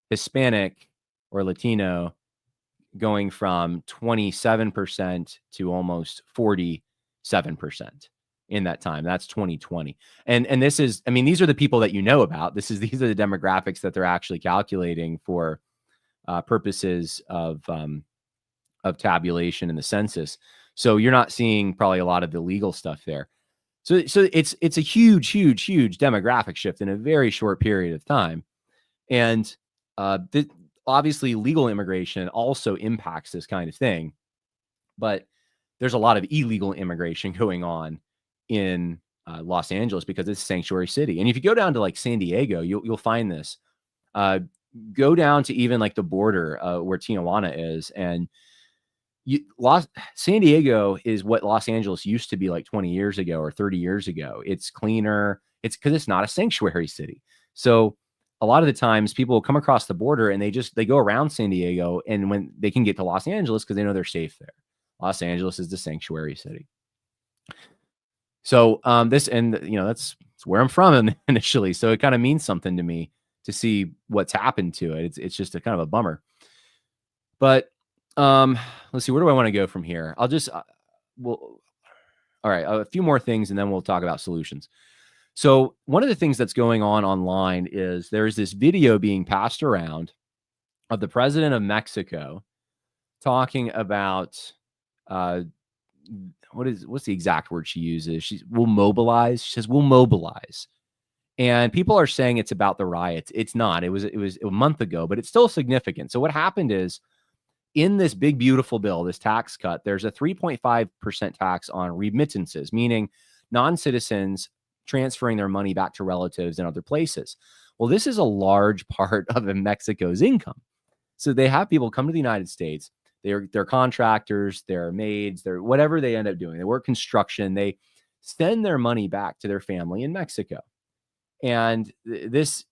Hispanic or Latino going from 27% to almost 47% in that time. That's 2020. And this is, I mean, these are the people that you know about. These are the demographics that they're actually calculating for purposes of tabulation in the census. So you're not seeing probably a lot of the legal stuff there. So it's a huge demographic shift in a very short period of time. And obviously legal immigration also impacts this kind of thing, but there's a lot of illegal immigration going on in Los Angeles because it's a sanctuary city. And if you go down to like San Diego, you'll find this. Go down to even like the border where Tijuana is, and San Diego is what Los Angeles used to be like 20 years ago or 30 years ago. It's cleaner. It's because it's not a sanctuary city. So a lot of the times people will come across the border and they go around San Diego, and when they can get to Los Angeles because they know they're safe there. Los Angeles is the sanctuary city. So that's where I'm from initially. So it kind of means something to me to see what's happened to it. It's just a kind of a bummer. But let's see, where do I want to go from here? I'll just all right, a few more things and then we'll talk about solutions. So one of the things that's going on online is there's this video being passed around of the president of Mexico talking about what's the exact word she uses? We'll mobilize. She says, we'll mobilize. And people are saying it's about the riots. It's not. It was a month ago, but it's still significant. So what happened is, in this big, beautiful bill, this tax cut, there's a 3.5% tax on remittances, meaning non-citizens transferring their money back to relatives in other places. Well, this is a large part of Mexico's income. So they have people come to the United States. They're contractors, they're maids, they're whatever they end up doing. They work construction. They send their money back to their family in Mexico. And this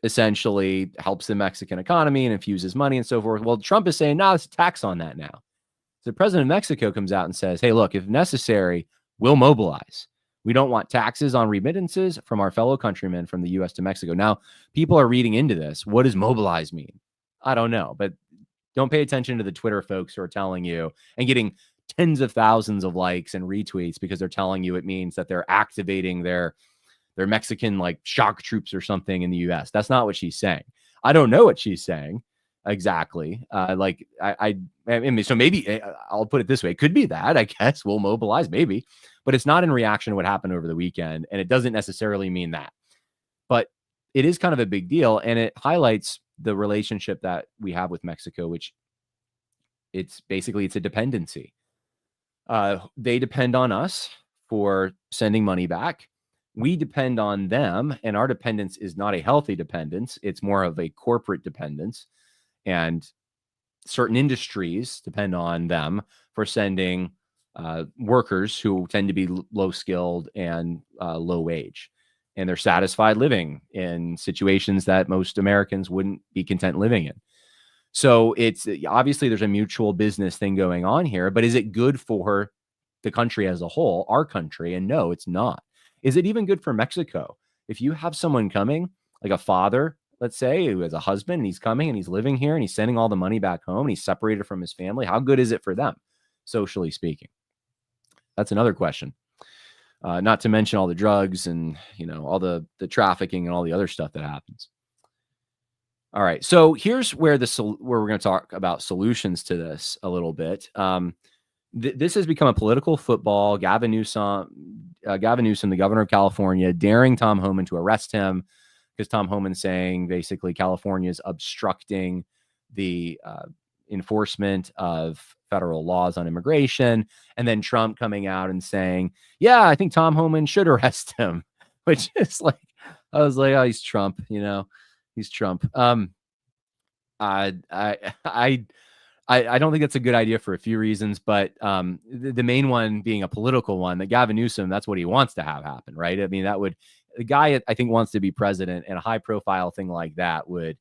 essentially helps the Mexican economy and infuses money and so forth. Well, Trump is saying, no, it's a tax on that now. So the president of Mexico comes out and says, hey, look, if necessary, we'll mobilize. We don't want taxes on remittances from our fellow countrymen from the U.S. to Mexico. Now, people are reading into this. What does mobilize mean? I don't know, but don't pay attention to the Twitter folks who are telling you and getting tens of thousands of likes and retweets because they're telling you it means that they're activating their Mexican like shock troops or something in the U.S. That's not what she's saying. I don't know what she's saying exactly. I mean, so maybe I'll put it this way. It could be that, I guess we'll mobilize maybe, but it's not in reaction to what happened over the weekend. And it doesn't necessarily mean that, but it is kind of a big deal. And it highlights the relationship that we have with Mexico, which It's a dependency. They depend on us for sending money back. We depend on them, and our dependence is not a healthy dependence. It's more of a corporate dependence. And certain industries depend on them for sending workers who tend to be low skilled and low wage. And they're satisfied living in situations that most Americans wouldn't be content living in. So it's obviously there's a mutual business thing going on here, but is it good for the country as a whole, our country? And no, it's not. Is it even good for Mexico? If you have someone coming, like a father, let's say, who has a husband and he's coming and he's living here and he's sending all the money back home and he's separated from his family, how good is it for them, socially speaking? That's another question. Not to mention all the drugs and, all the trafficking and all the other stuff that happens. All right. So here's where we're going to talk about solutions to this a little bit. This has become a political football. Gavin Newsom, the governor of California, daring Tom Homan to arrest him because Tom Homan's saying basically California is obstructing the enforcement of federal laws on immigration. And then Trump coming out and saying, yeah, I think Tom Homan should arrest him, which is like, I was like, oh, he's Trump, he's Trump. I don't think that's a good idea for a few reasons, but the main one being a political one, that Gavin Newsom, that's what he wants to have happen, right? I mean, the guy I think wants to be president, and a high profile thing like that would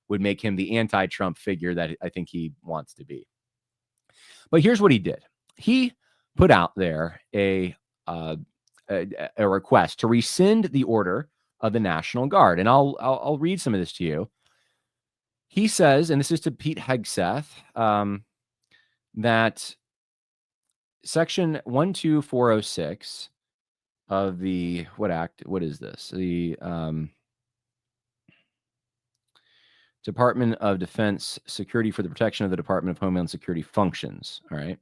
make him the anti-Trump figure that I think he wants to be. But here's what he did. He put out there a request to rescind the order of the National Guard. And I'll read some of this to you. He says, and this is to Pete Hegseth, that Section 12406 of the what act? What is this? The Department of Defense Security for the Protection of the Department of Homeland Security Functions. All right.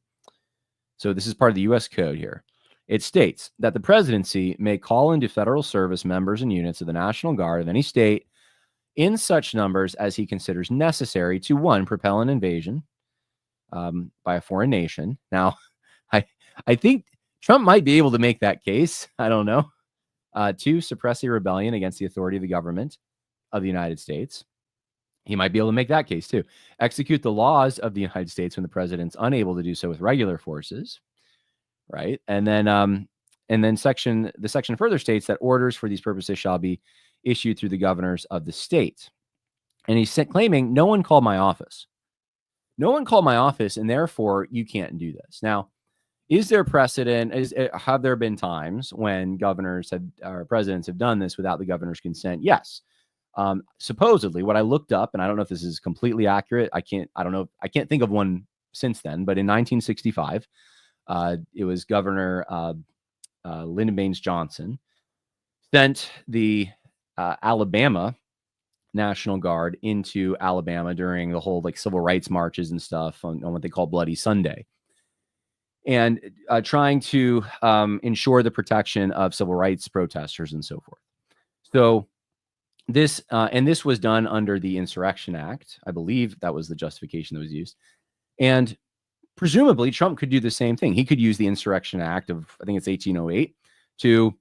So this is part of the U.S. Code here. It states that the presidency may call into federal service members and units of the National Guard of any state in such numbers as he considers necessary to, one, propel an invasion by a foreign nation. Now, I think Trump might be able to make that case. I don't know. Two, suppress a rebellion against the authority of the government of the United States. He might be able to make that case too. Execute the laws of the United States when the president's unable to do so with regular forces, right? And then the section further states that orders for these purposes shall be issued through the governors of the state. And he's claiming no one called my office. No one called my office, and therefore you can't do this. Now, is there precedent? Have there been times when governors or presidents have done this without the governor's consent? Yes. Supposedly, what I looked up, and I don't know if this is completely accurate. I can't think of one since then, but in 1965, it was Governor Lyndon Baines Johnson sent the Alabama National Guard into Alabama during the whole civil rights marches and stuff on what they call Bloody Sunday, and trying to ensure the protection of civil rights protesters and so forth. So this was done under the Insurrection Act. I believe that was the justification that was used. And presumably Trump could do the same thing. He could use the Insurrection Act of, I think it's 1808, to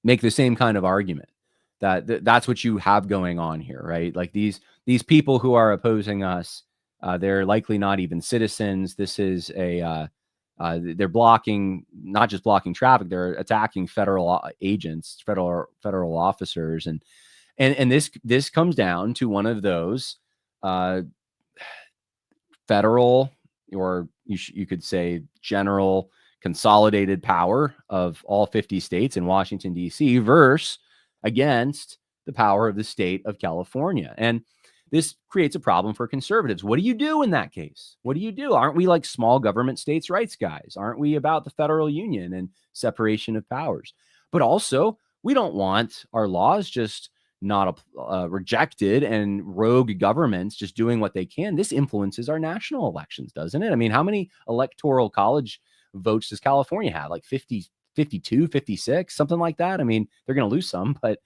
make the same kind of argument that that's what you have going on here, right? Like these people who are opposing us, they're likely not even citizens. This is they're not just blocking traffic, they're attacking federal agents, federal officers. And this comes down to one of those federal, or you could say general consolidated power of all 50 states in Washington, D.C. versus against the power of the state of California. And this creates a problem for conservatives. What do you do in that case? What do you do? Aren't we like small government states' rights guys? Aren't we about the federal union and separation of powers? But also, we don't want our laws just not rejected and rogue governments just doing what they can. This influences our national elections, doesn't it? I mean, how many electoral college votes does California have? Like 50, 52, 56, something like that. I mean, they're going to lose some, but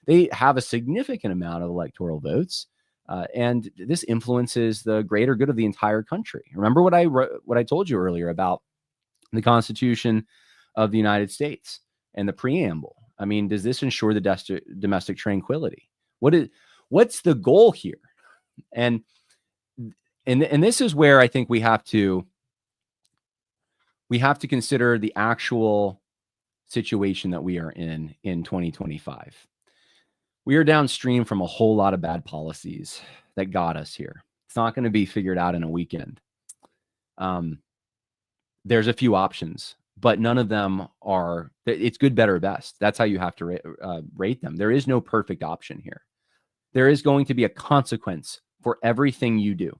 they have a significant amount of electoral votes. And this influences the greater good of the entire country. Remember what I told you earlier about the Constitution of the United States and the preamble. I mean, does this ensure the domestic tranquility? What's the goal here? And this is where I think we have to consider the actual situation that we are in 2025. We are downstream from a whole lot of bad policies that got us here. It's not going to be figured out in a weekend. There's a few options, but none of them are, it's good, better, best. That's how you have to rate them. There is no perfect option here. There is going to be a consequence for everything you do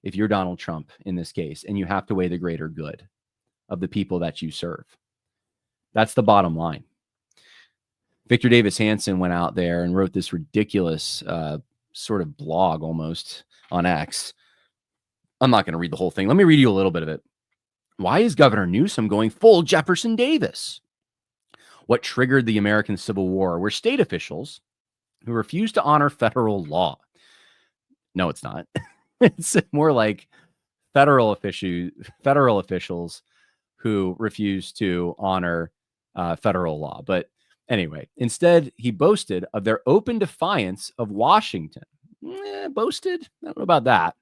if you're Donald Trump in this case, and you have to weigh the greater good of the people that you serve. That's the bottom line. Victor Davis Hanson went out there and wrote this ridiculous sort of blog almost on X. I'm not going to read the whole thing. Let me read you a little bit of it. Why is Governor Newsom going full Jefferson Davis? What triggered the American Civil War were state officials who refused to honor federal law. No, it's not. It's more like federal officials who refuse to honor federal law. But anyway, instead, he boasted of their open defiance of Washington. Boasted? I don't know about that.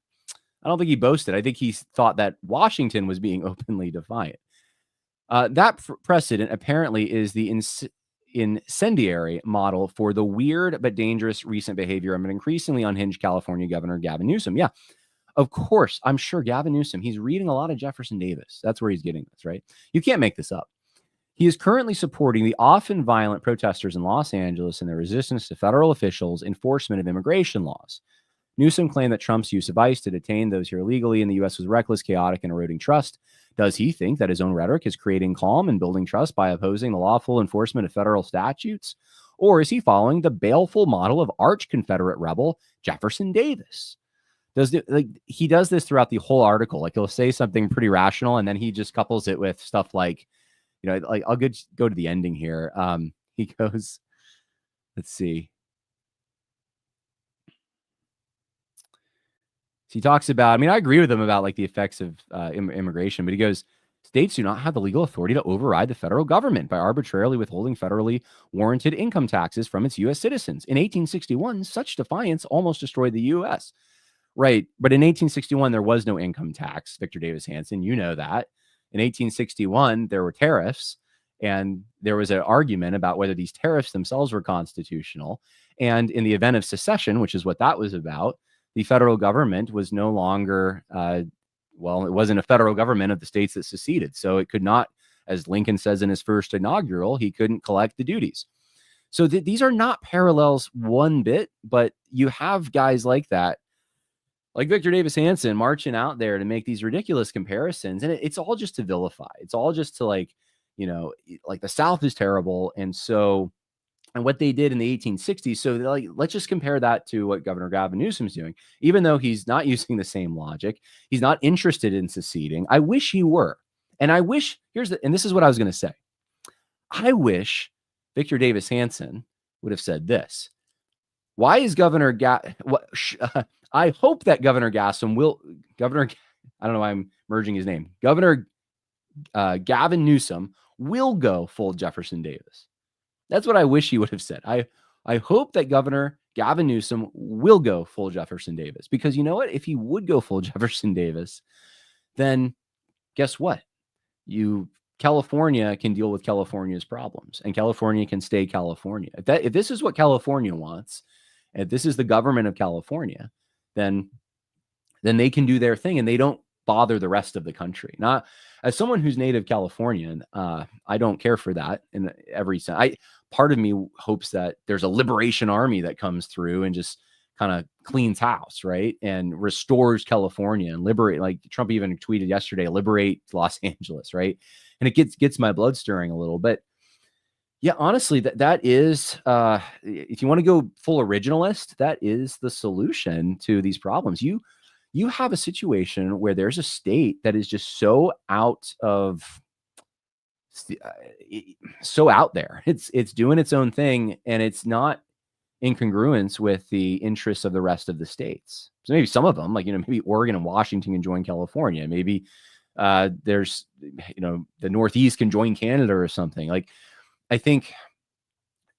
I don't think he boasted. I think he thought that Washington was being openly defiant. That precedent apparently is the incendiary model for the weird but dangerous recent behavior of an increasingly unhinged California Governor Gavin Newsom. Yeah, of course. I'm sure Gavin Newsom, he's reading a lot of Jefferson Davis. That's where he's getting this, right? You can't make this up. He is currently supporting the often violent protesters in Los Angeles and their resistance to federal officials' enforcement of immigration laws. Newsom claimed that Trump's use of ICE to detain those here illegally in the U.S. was reckless, chaotic, and eroding trust. Does he think that his own rhetoric is creating calm and building trust by opposing the lawful enforcement of federal statutes? Or is he following the baleful model of arch-Confederate rebel Jefferson Davis? He does this throughout the whole article. Like, he'll say something pretty rational, and then he just couples it with stuff like, like I'll go to the ending here. He goes, let's see. He talks about, I agree with him about like the effects of immigration, but he goes, states do not have the legal authority to override the federal government by arbitrarily withholding federally warranted income taxes from its U.S. citizens. In 1861, such defiance almost destroyed the U.S. Right. But in 1861, there was no income tax, Victor Davis Hanson. You know that. In 1861, there were tariffs, and there was an argument about whether these tariffs themselves were constitutional. And in the event of secession, which is what that was about, the federal government was no longer, it wasn't a federal government of the states that seceded. So it could not, as Lincoln says in his first inaugural, he couldn't collect the duties. So these are not parallels one bit, but you have guys like that, like Victor Davis Hanson, marching out there to make these ridiculous comparisons. And it's all just to vilify. It's all just to like the South is terrible. And what they did in the 1860s. So let's just compare that to what Governor Gavin Newsom's doing. Even though he's not using the same logic, he's not interested in seceding. I wish he were. And I wish, and this is what I was going to say. I wish Victor Davis Hanson would have said this. Why is I hope that Governor I don't know why I'm merging his name. Governor Gavin Newsom will go full Jefferson Davis. That's what I wish he would have said. I hope that Governor Gavin Newsom will go full Jefferson Davis, because you know what? If he would go full Jefferson Davis, then guess what? California can deal with California's problems, and California can stay California. If this is what California wants, if this is the government of California, then they can do their thing, and they don't bother the rest of the country. Not as someone who's native Californian, I don't care for that in every sense. Part of me hopes that there's a liberation army that comes through and just kind of cleans house, right? And restores California and liberate, like Trump even tweeted yesterday, liberate Los Angeles, right? And it gets my blood stirring a little. But yeah, honestly, that is, if you want to go full originalist, that is the solution to these problems. You have a situation where there's a state that is just so out there. It's doing its own thing, and it's not incongruence with the interests of the rest of the states. So maybe some of them, like, maybe Oregon and Washington can join California. Maybe there's, the Northeast can join Canada or something. Like, I think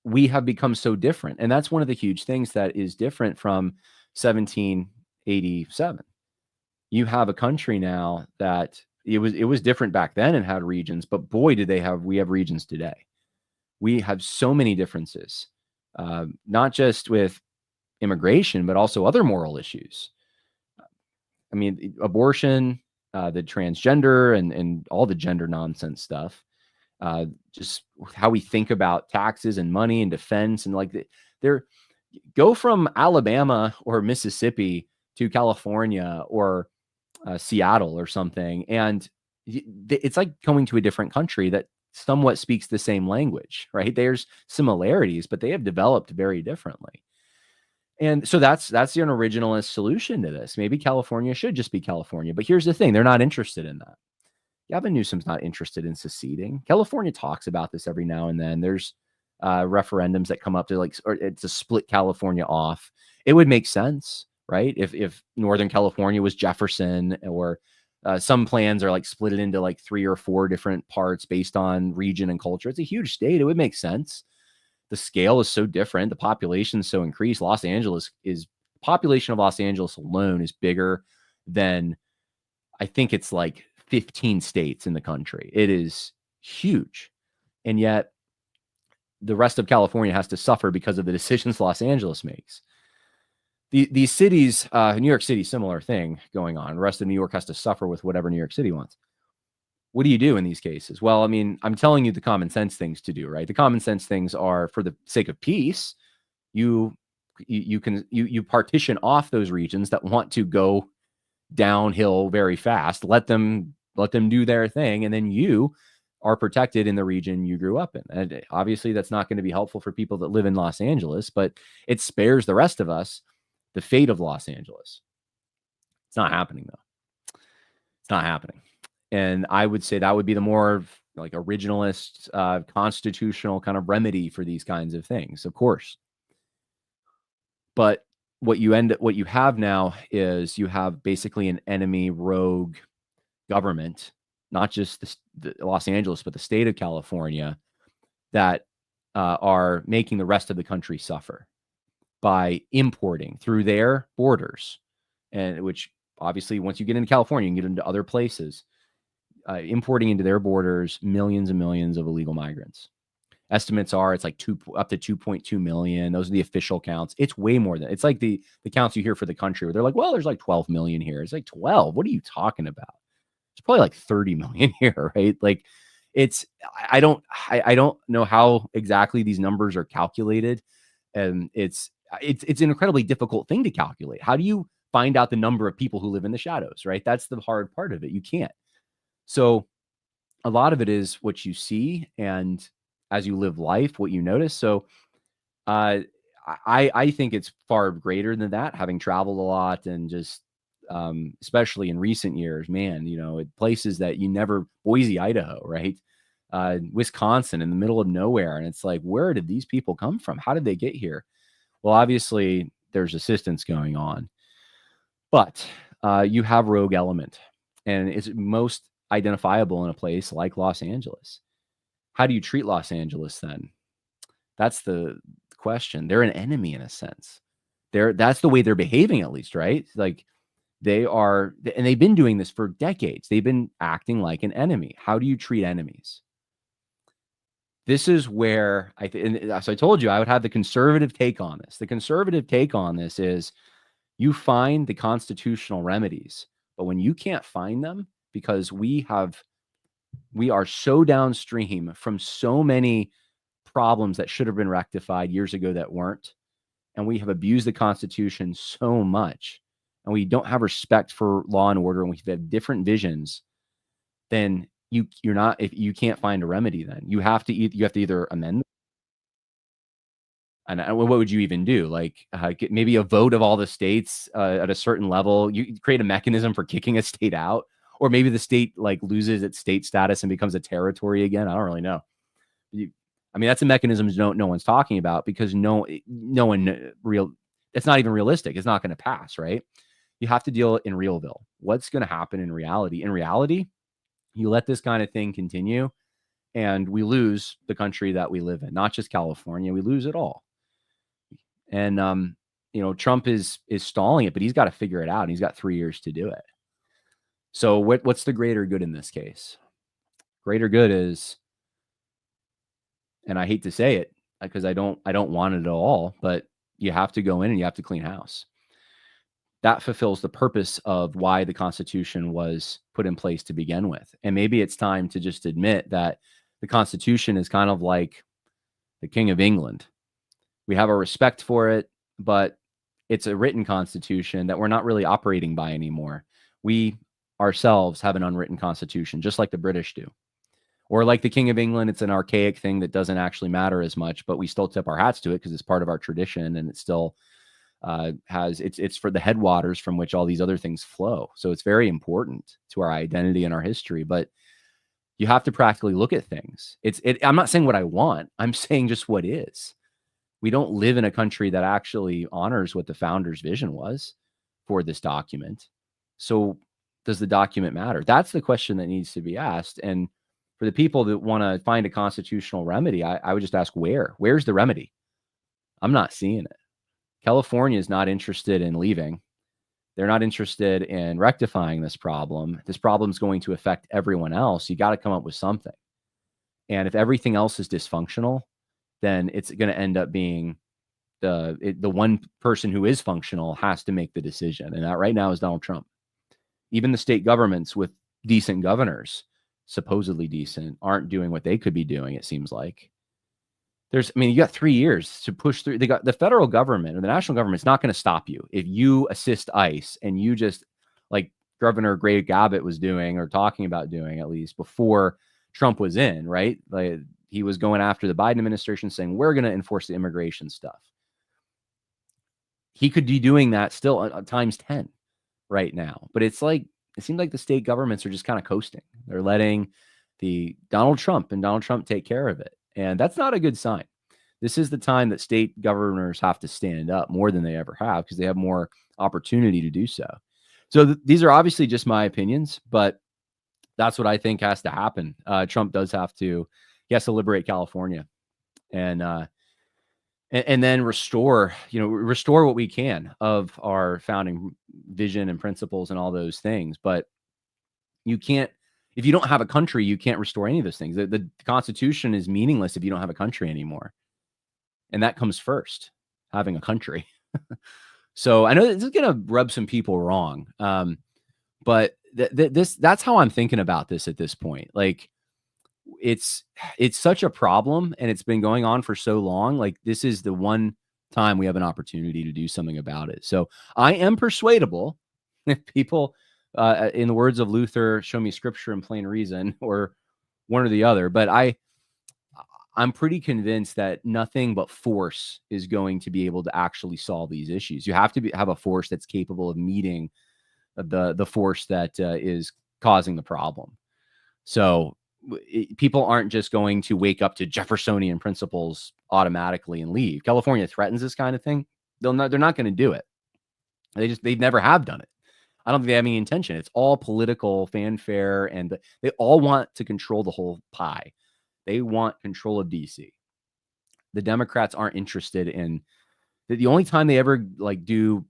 we have become so different. And that's one of the huge things that is different from 1787. You have a country now that it was different back then and had regions, but boy, we have regions today. We have so many differences, not just with immigration, but also other moral issues. I mean, abortion, the transgender, and all the gender nonsense stuff. Just how we think about taxes and money and defense, and like they're go from Alabama or Mississippi to California or Seattle or something, and it's like going to a different country that somewhat speaks the same language, right? There's similarities, but they have developed very differently. And so that's the originalist solution to this. Maybe California should just be California. But here's the thing, they're not interested in that. Gavin Newsom's not interested in seceding. California talks about this every now and then. There's referendums that come up to or to split California off. It would make sense, right? If Northern California was Jefferson, or some plans are like split it into like 3 or 4 different parts based on region and culture. It's a huge state. It would make sense. The scale is so different. The population is so increased. Population of Los Angeles alone is bigger than, I think it's like 15 states in the country. It is huge. And yet the rest of California has to suffer because of the decisions Los Angeles makes. These cities, New York City, similar thing going on. The rest of New York has to suffer with whatever New York City wants. What do you do in these cases? Well, I mean, I'm telling you the common sense things to do, right? The common sense things are, for the sake of peace, you partition off those regions that want to go downhill very fast. Let them do their thing, and then you are protected in the region you grew up in. And obviously, that's not going to be helpful for people that live in Los Angeles, but it spares the rest of us the fate of Los Angeles. It's not happening, though. It's not happening. And I would say that would be the more like originalist, constitutional kind of remedy for these kinds of things, of course. But what you have now is you have basically an enemy rogue government, not just the Los Angeles, but the state of California, that are making the rest of the country suffer by importing through their borders, and which obviously once you get into California, you can get into other places. Importing into their borders millions and millions of illegal migrants. Estimates are it's like up to 2.2 million. Those are the official counts. It's way more than it's like the counts you hear for the country where they're like, well, there's like 12 million here. It's like 12. What are you talking about? It's probably like 30 million here, right? Like I don't know how exactly these numbers are calculated. And it's an incredibly difficult thing to calculate. How do you find out the number of people who live in the shadows, right? That's the hard part of it. You can't. So a lot of it is what you see, and as you live life, what you notice. So I think it's far greater than that, having traveled a lot and just especially in recent years, man, places that you never, Boise, Idaho, right? Wisconsin, in the middle of nowhere. And it's like, where did these people come from? How did they get here? Well, obviously there's assistance going on, but you have rogue element, and it's most identifiable in a place like Los Angeles. How do you treat Los Angeles then? That's the question. They're an enemy in a sense. That's the way they're behaving, at least, right? Like they are, and they've been doing this for decades. They've been acting like an enemy. How do you treat enemies? This is where as I told you, I would have the conservative take on this. The conservative take on this is you find the constitutional remedies, but when you can't find them, because we are so downstream from so many problems that should have been rectified years ago that weren't, and we have abused the Constitution so much, and we don't have respect for law and order, and we have different visions, then you're not, if you can't find a remedy, then you have to either amend. And what would you even do? Like get maybe a vote of all the states at a certain level. You create a mechanism for kicking a state out, or maybe the state like loses its state status and becomes a territory again. I don't really know. I mean, that's a mechanism no one's talking about, because no one it's not even realistic. It's not going to pass, right? You have to deal in realville. What's going to happen in reality? In reality, you let this kind of thing continue and we lose the country that we live in, not just California. We lose it all. And, Trump is stalling it, but he's got to figure it out. And he's got 3 years to do it. So what's the greater good in this case? Greater good is, and I hate to say it because I don't want it at all, but you have to go in and you have to clean house. That fulfills the purpose of why the Constitution was put in place to begin with. And maybe it's time to just admit that the Constitution is kind of like the King of England. We have a respect for it, but it's a written constitution that we're not really operating by anymore. We ourselves have an unwritten constitution, just like the British do. Or like the King of England, it's an archaic thing that doesn't actually matter as much, but we still tip our hats to it because it's part of our tradition, and it still it's for the headwaters from which all these other things flow. So it's very important to our identity and our history, but you have to practically look at things. I'm not saying what I want. I'm saying just what is. We don't live in a country that actually honors what the founders' vision was for this document. So does the document matter? That's the question that needs to be asked. And for the people that want to find a constitutional remedy, I would just ask, where's the remedy? I'm not seeing it. California is not interested in leaving. They're not interested in rectifying this problem. This problem is going to affect everyone else. You got to come up with something. And if everything else is dysfunctional, then it's going to end up being the one person who is functional has to make the decision. And that right now is Donald Trump. Even the state governments with decent governors, supposedly decent, aren't doing what they could be doing, it seems like. You got 3 years to push through. The federal government or the national government's not going to stop you if you assist ICE and you just, like Governor Greg Abbott was doing or talking about doing, at least before Trump was in, right? Like, he was going after the Biden administration saying, we're going to enforce the immigration stuff. He could be doing that still times 10 right now. But it seems like the state governments are just kind of coasting. They're letting the Donald Trump take care of it. And that's not a good sign. This is the time that state governors have to stand up more than they ever have because they have more opportunity to do so. So these are obviously just my opinions, but that's what I think has to happen. Trump does have to, he has to liberate California and then restore what we can of our founding vision and principles and all those things. But you can't, if you don't have a country, you can't restore any of those things. The Constitution is meaningless if you don't have a country anymore. And that comes first, having a country. So I know this is going to rub some people wrong. But that's how I'm thinking about this at this point. Like, it's such a problem and it's been going on for so long. Like, this is the one time we have an opportunity to do something about it. So I am persuadable if people, in the words of Luther, show me scripture and plain reason, or one or the other. But I'm pretty convinced that nothing but force is going to be able to actually solve these issues. You have to have a force that's capable of meeting the force that is causing the problem. So people aren't just going to wake up to Jeffersonian principles automatically and leave. California threatens this kind of thing. They're not going to do it. They never have done it. I don't think they have any intention. It's all political fanfare, and they all want to control the whole pie. They want control of DC. The Democrats aren't interested in the only time they ever do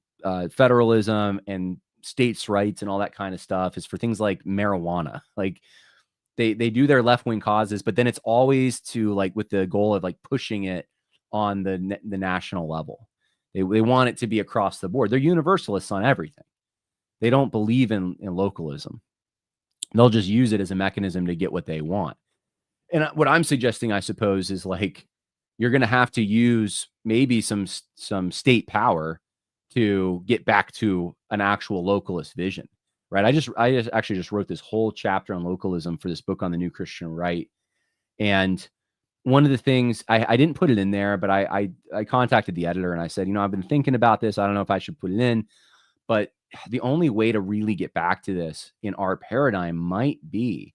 federalism and states' rights and all that kind of stuff is for things like marijuana. Like, they do their left-wing causes, but then it's always to with the goal of pushing it on the national level. They want it to be across the board. They're universalists on everything. They don't believe in localism. They'll just use it as a mechanism to get what they want. And what I'm suggesting, I suppose, is you're going to have to use maybe some state power to get back to an actual localist vision, right? I actually just wrote this whole chapter on localism for this book on the New Christian Right. And one of the things, I didn't put it in there, but I contacted the editor and I said, I've been thinking about this. I don't know if I should put it in, but the only way to really get back to this in our paradigm might be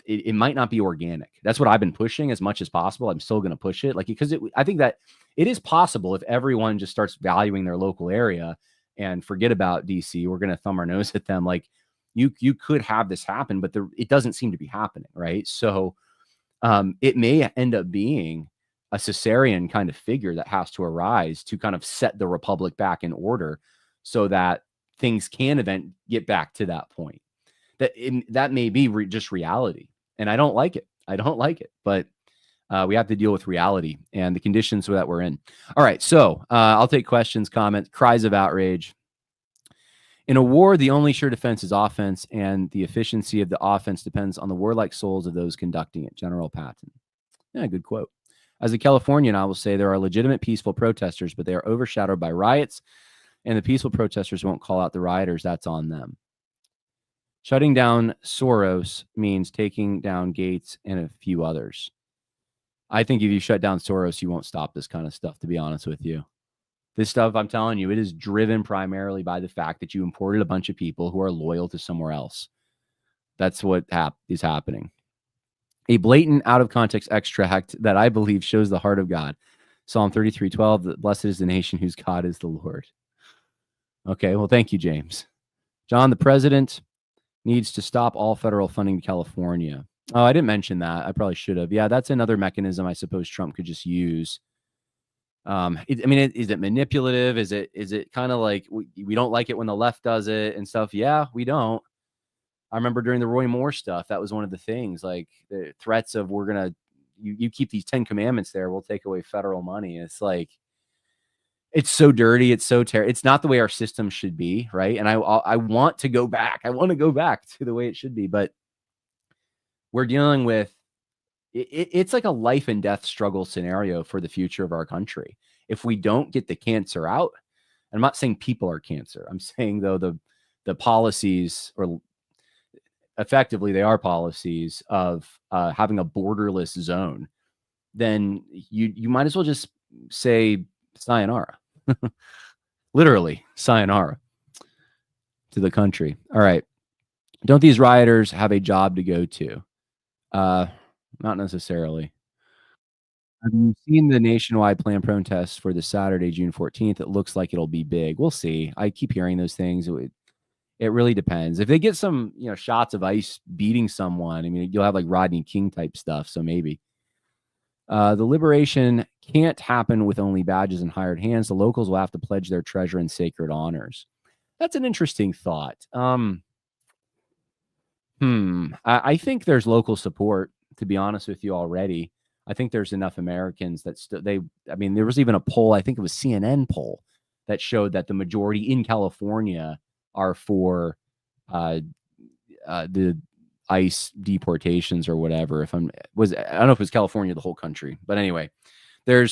it might not be organic. That's what I've been pushing as much as possible. I'm still going to push it, like, because I think that it is possible if everyone just starts valuing their local area and forget about DC. We're going to thumb our nose at them. Like, you could have this happen, but it doesn't seem to be happening, right? So it may end up being a Caesarian kind of figure that has to arise to kind of set the republic back in order, so that things can get back to that point. That may be just reality, and I don't like it. I don't like it, but we have to deal with reality and the conditions that we're in. All right, so I'll take questions, comments, cries of outrage. In a war, the only sure defense is offense, and the efficiency of the offense depends on the warlike souls of those conducting it. General Patton. Yeah, good quote. As a Californian, I will say there are legitimate peaceful protesters, but they are overshadowed by riots, and the peaceful protesters won't call out the rioters. That's on them. Shutting down Soros means taking down Gates and a few others. I think if you shut down Soros, you won't stop this kind of stuff, to be honest with you. This stuff, I'm telling you, it is driven primarily by the fact that you imported a bunch of people who are loyal to somewhere else. That's what is happening. A blatant out of context extract that I believe shows the heart of God. Psalm 33:12, that blessed is the nation whose God is the Lord. Okay, well, thank you, James. John, the president needs to stop all federal funding to California. Oh, I didn't mention that. I probably should have. Yeah, that's another mechanism I suppose Trump could just use. Is it manipulative? Is it kind of like we don't like it when the left does it and stuff? Yeah, we don't. I remember during the Roy Moore stuff, that was one of the things, like the threats of you keep these 10 commandments there, we'll take away federal money. It's like, it's so dirty. It's so terrible. It's not the way our system should be, right? And I want to go back. I want to go back to the way it should be, but we're dealing with it's like a life and death struggle scenario for the future of our country. If we don't get the cancer out, I'm not saying people are cancer. I'm saying, though, the policies, or effectively they are policies of having a borderless zone, then you might as well just say sayonara. Literally sayonara to the country. All right. Don't these rioters have a job to go to? Not necessarily. Have you seen the nationwide planned protests for the Saturday, June 14th? It looks like it'll be big. We'll see. I keep hearing those things. It really depends. If they get some, shots of ICE beating someone, you'll have like Rodney King type stuff. So maybe. The liberation can't happen with only badges and hired hands. The locals will have to pledge their treasure and sacred honors. That's an interesting thought. I think there's local support, to be honest with you, already. I think there's enough Americans that there was even a poll, I think it was CNN poll, that showed that the majority in California are for the ICE deportations or whatever. I don't know if it was California, the whole country, but anyway, I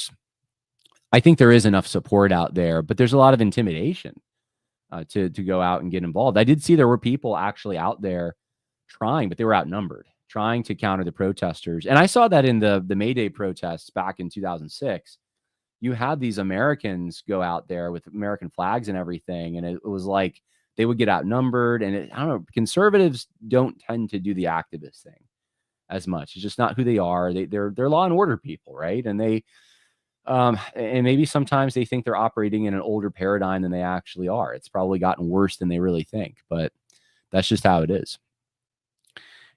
think there is enough support out there, but there's a lot of intimidation to go out and get involved. I did see there were people actually out there trying, but they were outnumbered, trying to counter the protesters. And I saw that in the May Day protests back in 2006. You had these Americans go out there with American flags and everything, and it was like they would get outnumbered. And I don't know, conservatives don't tend to do the activist thing as much. It's just not who they are. They're law and order people, right? And they and maybe sometimes they think they're operating in an older paradigm than they actually are. It's probably gotten worse than they really think, but that's just how it is.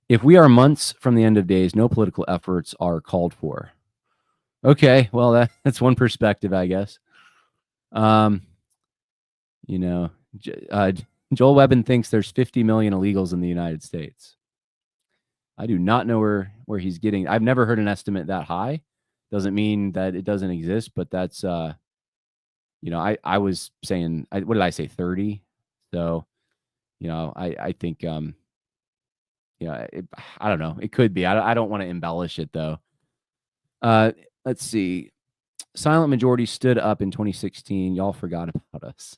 If we are months from the end of days, no political efforts are called for. Okay, well, that's one perspective, I guess. Joel Webben thinks there's 50 million illegals in the United States. I do not know where he's getting. I've never heard an estimate that high. Doesn't mean that it doesn't exist, but that's I was saying, what did I say, 30? So, I think I don't know. It could be. I don't want to embellish it, though. Let's see. Silent majority stood up in 2016. Y'all forgot about us.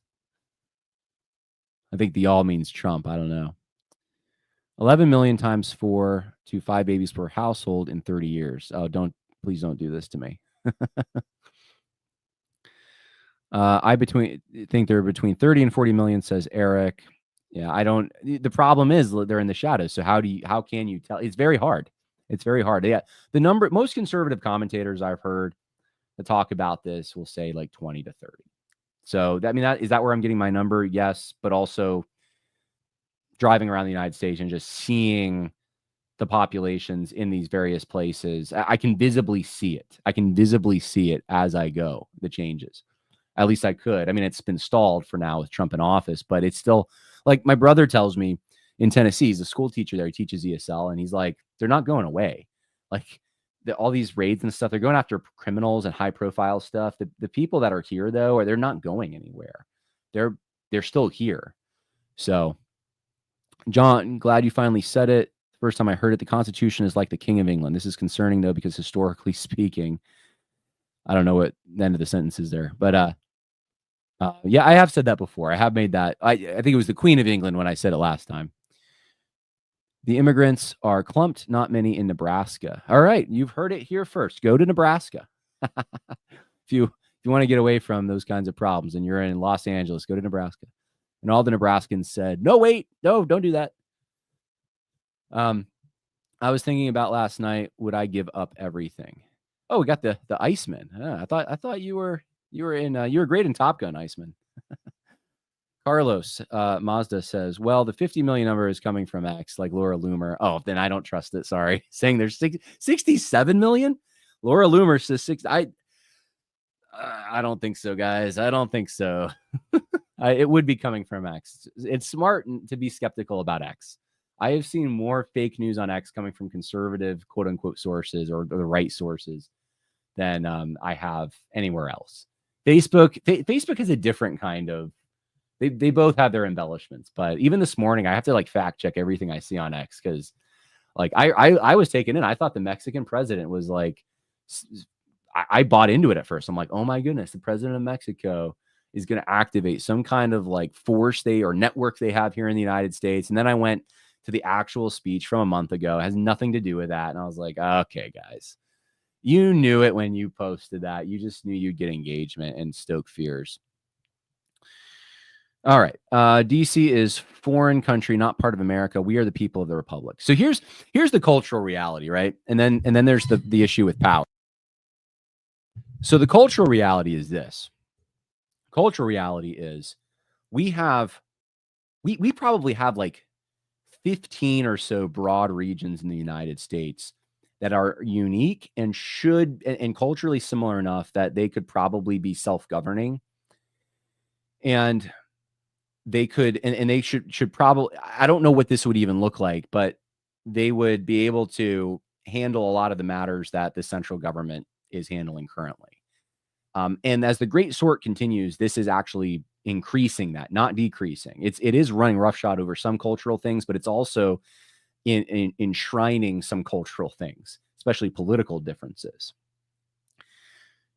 I think the y'all means Trump. I don't know. 11 million times 4 to 5 babies per household in 30 years. Oh, please don't do this to me. I think they're between 30 and 40 million, says Eric. Yeah, the problem is they're in the shadows. So how can you tell? It's very hard. It's very hard. Yeah, most conservative commentators I've heard that talk about this will say like 20 to 30. So is that where I'm getting my number? Yes, but also driving around the United States and just seeing the populations in these various places, I can visibly see it. I can visibly see it as I go, the changes. At least I could. I mean, it's been stalled for now with Trump in office, but it's still like my brother tells me in Tennessee, he's a school teacher there. He teaches ESL, and he's like, they're not going away. Like all these raids and stuff, they're going after criminals and high profile stuff. The people that are here, though, they're not going anywhere. They're still here. So, John, glad you finally said it. First time I heard it, the Constitution is like the King of England. This is concerning, though, because historically speaking, I don't know what the end of the sentence is there, but yeah, I have said that before. I have made that. I think it was the Queen of England when I said it last time. The immigrants are clumped, not many in Nebraska. All right, you've heard it here first. Go to Nebraska. if you want to get away from those kinds of problems and you're in Los Angeles, go to Nebraska. And all the Nebraskans said, no, wait, no, don't do that. I was thinking about last night, would I give up everything? Oh, we got the Iceman. I thought you were great in Top Gun, Iceman. Carlos Mazda says, well, the 50 million number is coming from X, like Laura Loomer. Oh, then I don't trust it. Sorry. Saying there's 67 million? Laura Loomer says 6. I don't think so, guys. I don't think so. It would be coming from X. It's smart to be skeptical about X. I have seen more fake news on X coming from conservative, quote unquote, sources or the right sources than I have anywhere else. Facebook has a different kind of, they both have their embellishments, but even this morning, I have to like fact check everything I see on X because like I was taken in. I thought the Mexican president was like, I bought into it at first. I'm like, oh my goodness, the president of Mexico is going to activate some kind of like force or network they have here in the United States. And then I went to the actual speech from a month ago. It has nothing to do with that. And I was like, okay, guys, you knew it when you posted that. You just knew you'd get engagement and stoke fears. All right. DC is foreign country, not part of America. We are the people of the republic. So here's the cultural reality, right? And then there's the issue with power. So the cultural reality is this. Cultural reality is we probably have like 15 or so broad regions in the United States that are unique and and culturally similar enough that they could probably be self-governing. And they could, and they should probably, I don't know what this would even look like, but they would be able to handle a lot of the matters that the central government is handling currently. And as the Great Sort continues, this is actually increasing that, not decreasing. It is running roughshod over some cultural things, but it's also enshrining some cultural things, especially political differences.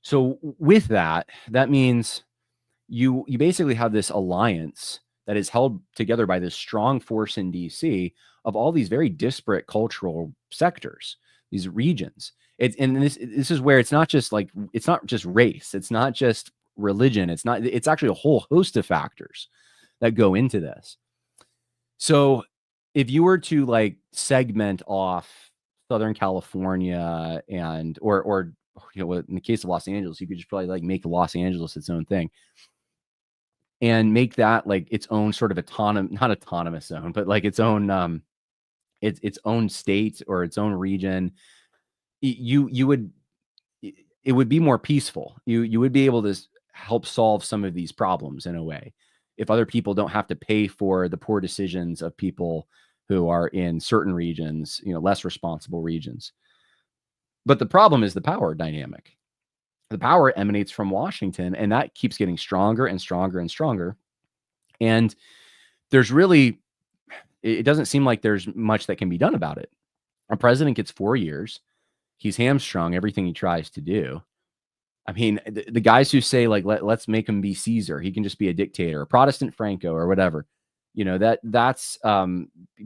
So with that means you basically have this alliance that is held together by this strong force in DC of all these very disparate cultural sectors, these regions. This is where it's not just race, it's not just religion, it's actually a whole host of factors that go into this. So if you were to like segment off Southern California or in the case of Los Angeles, you could just probably like make Los Angeles its own thing and make that like its own sort of not autonomous zone, but like its own its own state or its own region. It would be more peaceful. You would be able to help solve some of these problems in a way if other people don't have to pay for the poor decisions of people who are in certain regions, less responsible regions. But the problem is the power dynamic. The power emanates from Washington, and that keeps getting stronger and stronger and stronger. And it doesn't seem like there's much that can be done about it. Our president gets 4 years. He's hamstrung everything he tries to do. I mean, the guys who say like, let's make him be Caesar. He can just be a dictator, a Protestant Franco or whatever. That's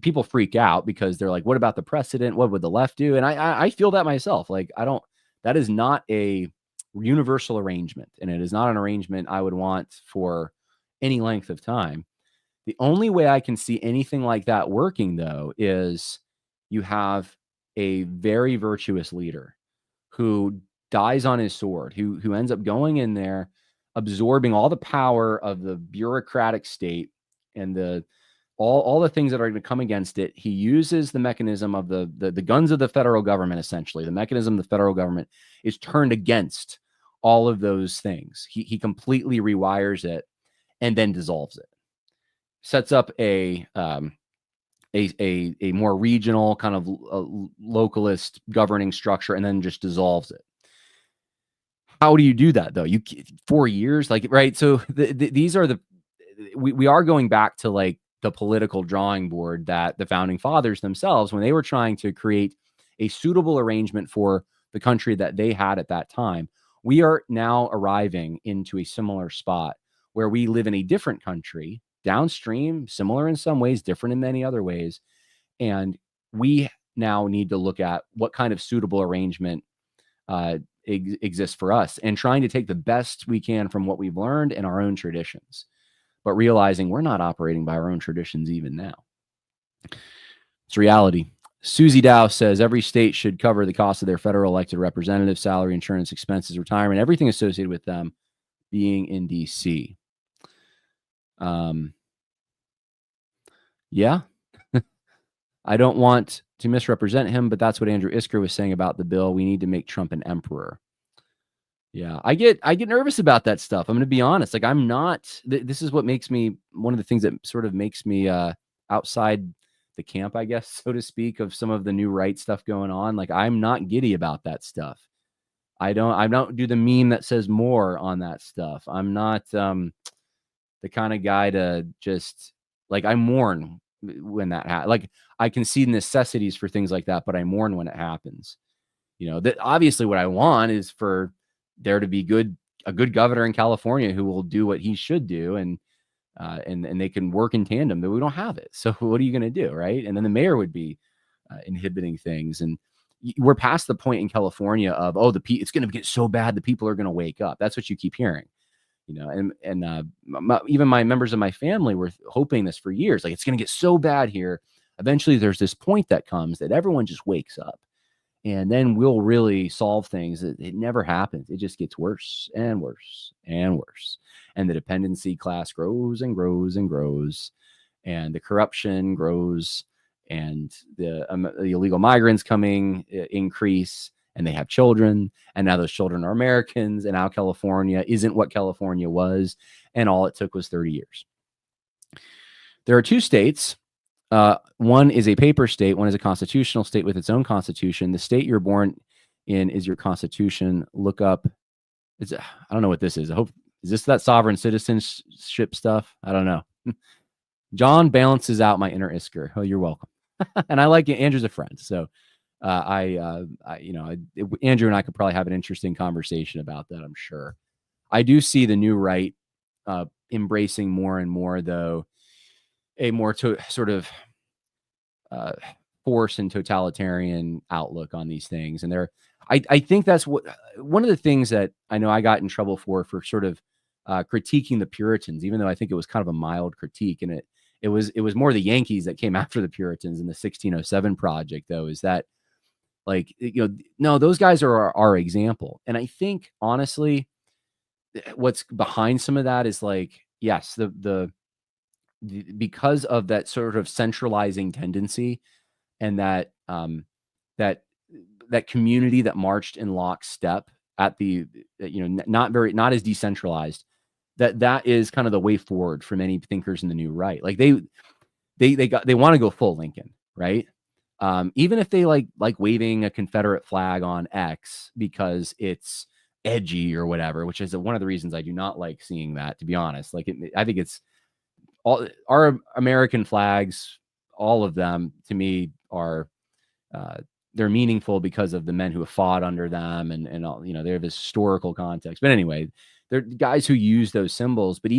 people freak out because they're like, what about the precedent? What would the left do? And I feel that myself. Like, that is not a universal arrangement. And it is not an arrangement I would want for any length of time. The only way I can see anything like that working, though, is you have a very virtuous leader who dies on his sword, who ends up going in there, absorbing all the power of the bureaucratic state and all the things that are going to come against it. He uses the mechanism of the guns of the federal government. Essentially, the mechanism of the federal government is turned against all of those things. He completely rewires it and then dissolves it. Sets up a more regional kind of localist governing structure, and then just dissolves it. How do you do that though? 4 years, like, right? So these are we are going back to like the political drawing board that the founding fathers themselves, when they were trying to create a suitable arrangement for the country that they had at that time. We are now arriving into a similar spot where we live in a different country, downstream, similar in some ways, different in many other ways. And we now need to look at what kind of suitable arrangement exists for us, and trying to take the best we can from what we've learned in our own traditions, but realizing we're not operating by our own traditions even now. It's reality. Susie Dow says every state should cover the cost of their federal elected representative, salary, insurance, expenses, retirement, everything associated with them being in DC. Yeah. I don't want to misrepresent him, but that's what Andrew Isker was saying about the bill. We need to make Trump an emperor. Yeah, I get nervous about that stuff. I'm going to be honest. Like, I'm not. This is what makes me, one of the things that sort of makes me outside the camp, I guess, so to speak, of some of the new right stuff going on. Like, I'm not giddy about that stuff. I don't do the meme that says more on that stuff. I'm not the kind of guy to just, like, I mourn when that happens. Like, I can see necessities for things like that, but I mourn when it happens. You know, that obviously what I want is for there to be a good governor in California who will do what he should do, and they can work in tandem. But we don't have it. So what are you going to do, right? And then the mayor would be inhibiting things, and we're past the point in California of, oh, it's going to get so bad the people are going to wake up. That's what you keep hearing, you know. And even my members of my family were hoping this for years. Like, it's going to get so bad here. Eventually, there's this point that comes that everyone just wakes up. And then we'll really solve things. It never happens. It just gets worse and worse and worse. And the dependency class grows and grows and grows. And the corruption grows. And the illegal migrants coming increase. And they have children. And now those children are Americans. And now California isn't what California was. And all it took was 30 years. There are 2 states. One is a paper state. One is a constitutional state with its own constitution. The state you're born in is your constitution. Look up. I don't know what this is. Is this that sovereign citizenship stuff? I don't know. John balances out my inner Isker. Oh, you're welcome. And I like it. Andrew's a friend. So Andrew and I could probably have an interesting conversation about that, I'm sure. I do see the new right embracing more and more, though, a more sort of force and totalitarian outlook on these things. And I think that's one of the things that I know I got in trouble for sort of critiquing the Puritans, even though I think it was kind of a mild critique. And it was more the Yankees that came after the Puritans in the 1607 project, though, is that, like, you know, no, those guys are our example. And I think, honestly, what's behind some of that is, like, yes, because of that sort of centralizing tendency, and that community that marched in lockstep at the, you know, not as decentralized, that is kind of the way forward for many thinkers in the new right. Like, they want to go full Lincoln, right? Even if they like waving a Confederate flag on X because it's edgy or whatever, which is one of the reasons I do not like seeing that, to be honest. Like, I think it's all our American flags, all of them, to me, are they're meaningful because of the men who have fought under them, and all, you know, they have historical context. But anyway, they're guys who use those symbols, but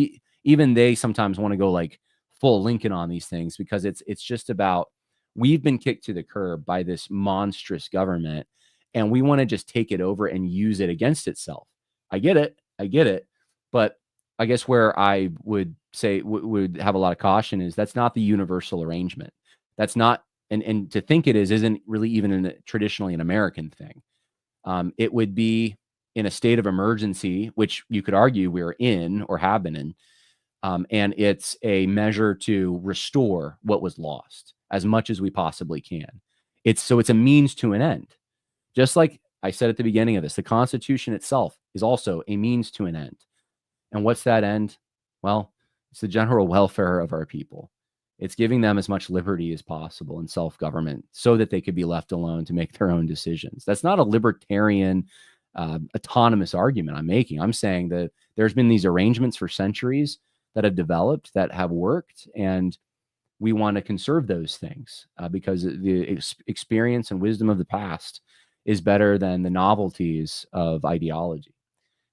even they sometimes want to go like full Lincoln on these things, because it's just about, we've been kicked to the curb by this monstrous government, and we want to just take it over and use it against itself. I get it, but I guess where I would say would have a lot of caution is that's not the universal arrangement. That's not and to think it is isn't really even traditionally an American thing. It would be in a state of emergency, which you could argue we're in or have been in. And it's a measure to restore what was lost as much as we possibly can. It's a means to an end. Just like I said at the beginning of this, the Constitution itself is also a means to an end. And what's that end? Well, it's the general welfare of our people. It's giving them as much liberty as possible and self-government so that they could be left alone to make their own decisions. That's not a libertarian, autonomous argument I'm making. I'm saying that there's been these arrangements for centuries that have developed, that have worked, and we want to conserve those things because the experience and wisdom of the past is better than the novelties of ideology.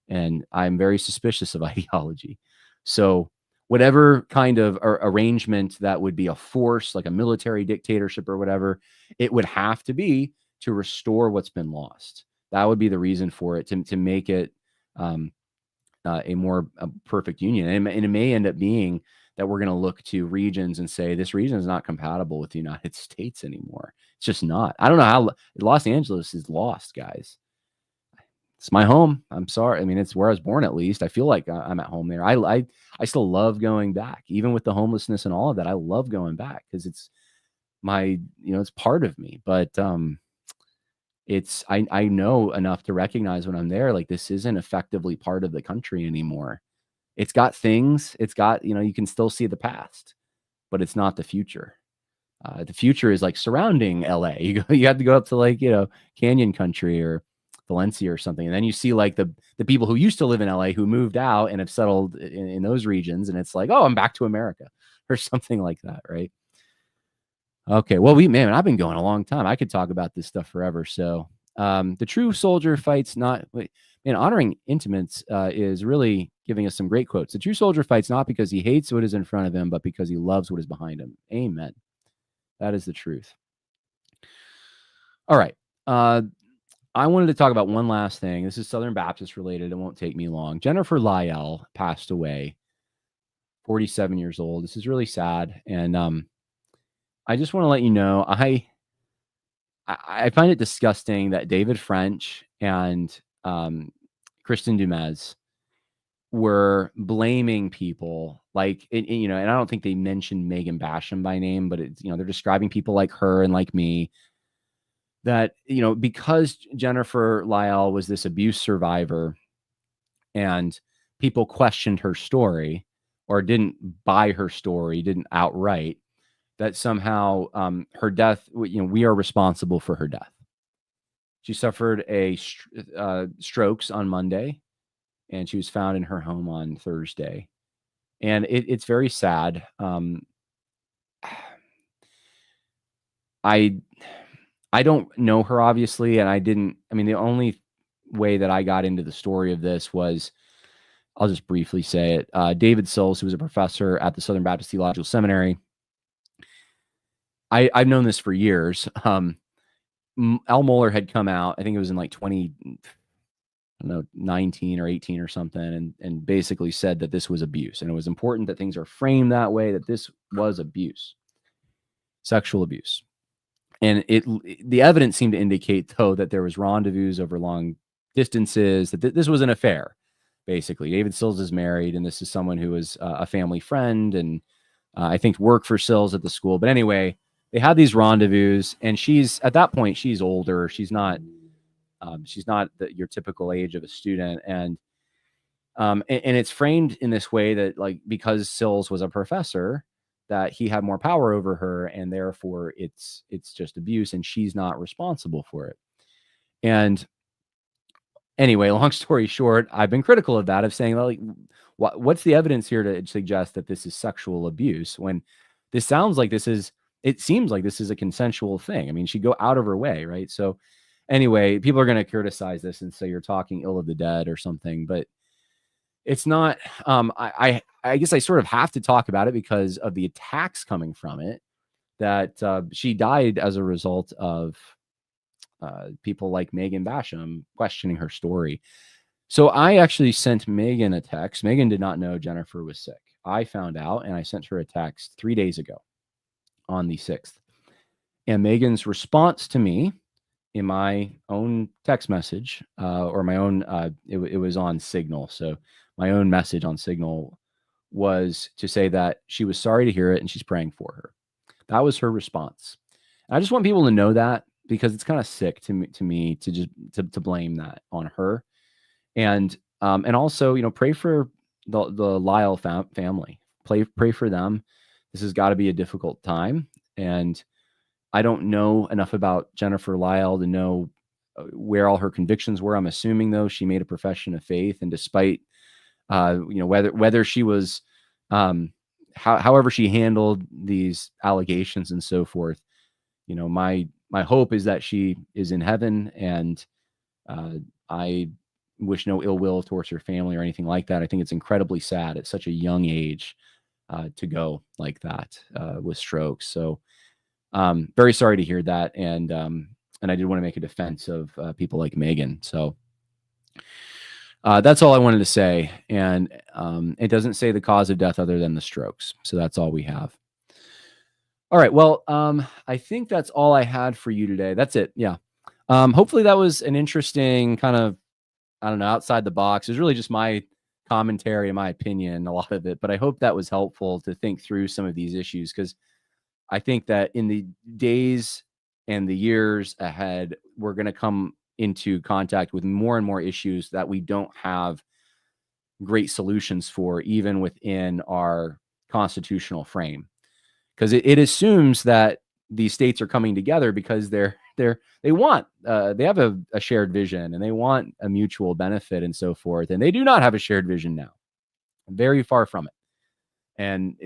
And I'm very suspicious of ideology. So whatever kind of arrangement that would be a force, like a military dictatorship or whatever, it would have to be to restore what's been lost. That would be the reason for it, to make it a more perfect union. And it may end up being that we're going to look to regions and say, this region is not compatible with the United States anymore. It's just not. I don't know how Los Angeles is lost, guys. It's my home. I'm sorry. I mean, it's where I was born, at least. I feel like I'm at home there. I still love going back, even with the homelessness and all of that. I love going back because it's my, it's part of me. But I know enough to recognize when I'm there, like, this isn't effectively part of the country anymore. It's got things, it's got, you can still see the past, but it's not the future. The future is like surrounding LA. You have to go up to, like, Canyon Country or Valencia or something. And then you see, like, the people who used to live in LA who moved out and have settled in those regions. And it's like, oh, I'm back to America or something like that. Right. Okay. Well, I've been going a long time. I could talk about this stuff forever. So, the true soldier fights not, honoring intimates is really giving us some great quotes. The true soldier fights not because he hates what is in front of him, but because he loves what is behind him. Amen. That is the truth. All right. I wanted to talk about one last thing. This is Southern Baptist related. It won't take me long. Jennifer Lyell passed away, 47 years old. This is really sad. And I just want to let you know, I find it disgusting that David French and Kristen Dumez were blaming people like, and I don't think they mentioned Megan Basham by name, but it's, they're describing people like her and like me, that, because Jennifer Lyell was this abuse survivor and people questioned her story or didn't buy her story, didn't outright, that somehow her death, we are responsible for her death. She suffered a strokes on Monday, and she was found in her home on Thursday. And it's very sad. I don't know her, obviously, and the only way that I got into the story of this was, I'll just briefly say it. David Sills, who was a professor at the Southern Baptist Theological Seminary, I've known this for years. Al Mohler had come out, I think it was in like 19 or 18 or something, and basically said that this was abuse. And it was important that things are framed that way, that this was abuse, sexual abuse. And the evidence seemed to indicate, though, that there was rendezvous over long distances, that this was an affair, basically. David Sills is married, and this is someone who was a family friend, and I think worked for Sills at the school. But anyway, they had these rendezvous, and at that point, she's older. She's not your typical age of a student. And it's framed in this way that, like, because Sills was a professor, that he had more power over her, and therefore it's just abuse, and she's not responsible for it. And anyway, long story short, I've been critical of that, of saying, well, like, what's the evidence here to suggest that this is sexual abuse, when it seems like this is a consensual thing. I mean, she'd go out of her way, right? So anyway, people are going to criticize this and say you're talking ill of the dead or something, but it's not. I guess I sort of have to talk about it because of the attacks coming from it, that she died as a result of people like Megan Basham questioning her story. So I actually sent Megan a text. Megan did not know Jennifer was sick. I found out, and I sent her a text 3 days ago on the 6th. And Megan's response to me in my own text message, or my own, it was on Signal. So my own message on Signal was to say that she was sorry to hear it and she's praying for her. That was her response. And I just want people to know that, because it's kind of sick to me to just to blame that on her. And also, pray for the Lyle family. Pray for them. This has got to be a difficult time, and I don't know enough about Jennifer Lyle to know where all her convictions were. I'm assuming, though, she made a profession of faith, and despite whether she was, however she handled these allegations and so forth, my hope is that she is in heaven, and I wish no ill will towards her family or anything like that. I think it's incredibly sad at such a young age to go like that with strokes. So very sorry to hear that. And I did want to make a defense of people like Megan. So that's all I wanted to say. And it doesn't say the cause of death other than the strokes. So that's all we have. All right. Well, I think that's all I had for you today. That's it. Yeah. Hopefully that was an interesting kind of, I don't know, outside the box. It was really just my commentary, my opinion, a lot of it, but I hope that was helpful to think through some of these issues, because I think that in the days and the years ahead, we're going to come into contact with more and more issues that we don't have great solutions for, even within our constitutional frame, because it assumes that these states are coming together because they have a shared vision, and they want a mutual benefit and so forth. And they do not have a shared vision now. Very far from it. And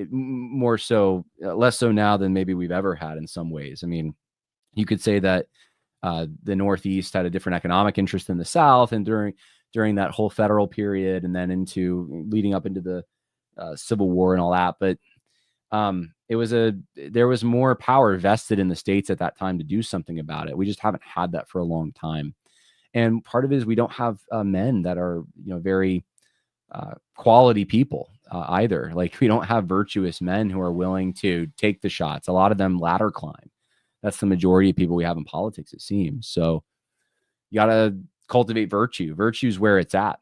less so now than maybe we've ever had in some ways. I mean, you could say that the Northeast had a different economic interest than the South, and during that whole federal period, and then leading up into the Civil War and all that. But there was more power vested in the states at that time to do something about it. We just haven't had that for a long time. And part of it is we don't have men that are, very quality people either. Like, we don't have virtuous men who are willing to take the shots. A lot of them ladder climb. That's the majority of people we have in politics, it seems. So you got to cultivate virtue. Virtue's where it's at.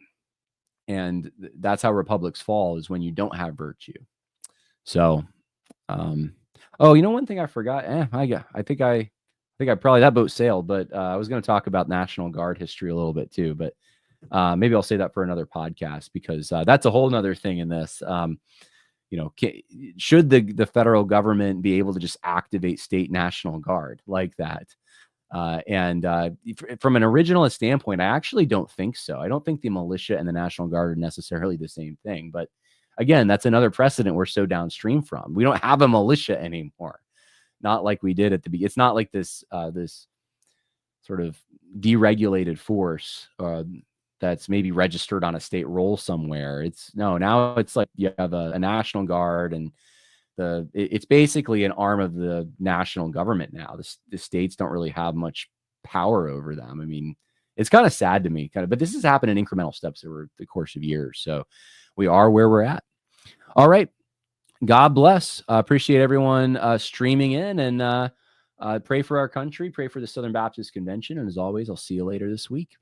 And that's how republics fall, is when you don't have virtue. So, one thing I forgot. I think I probably, that boat sailed, but I was going to talk about National Guard history a little bit too, but maybe I'll say that for another podcast, because that's a whole nother thing in this. Should the federal government be able to just activate state National Guard like that? From an originalist standpoint, I actually don't think so. I don't think the militia and the National Guard are necessarily the same thing. But again, that's another precedent we're so downstream from. We don't have a militia anymore. Not like we did at the beginning. It's not like this sort of deregulated force that's maybe registered on a state roll somewhere. Now it's like you have a National Guard, and it's basically an arm of the national government now. The states don't really have much power over them. I mean, it's kind of sad to me, but this has happened in incremental steps over the course of years. So we are where we're at. All right. God bless. Appreciate everyone streaming in, and pray for our country, pray for the Southern Baptist Convention. And as always, I'll see you later this week.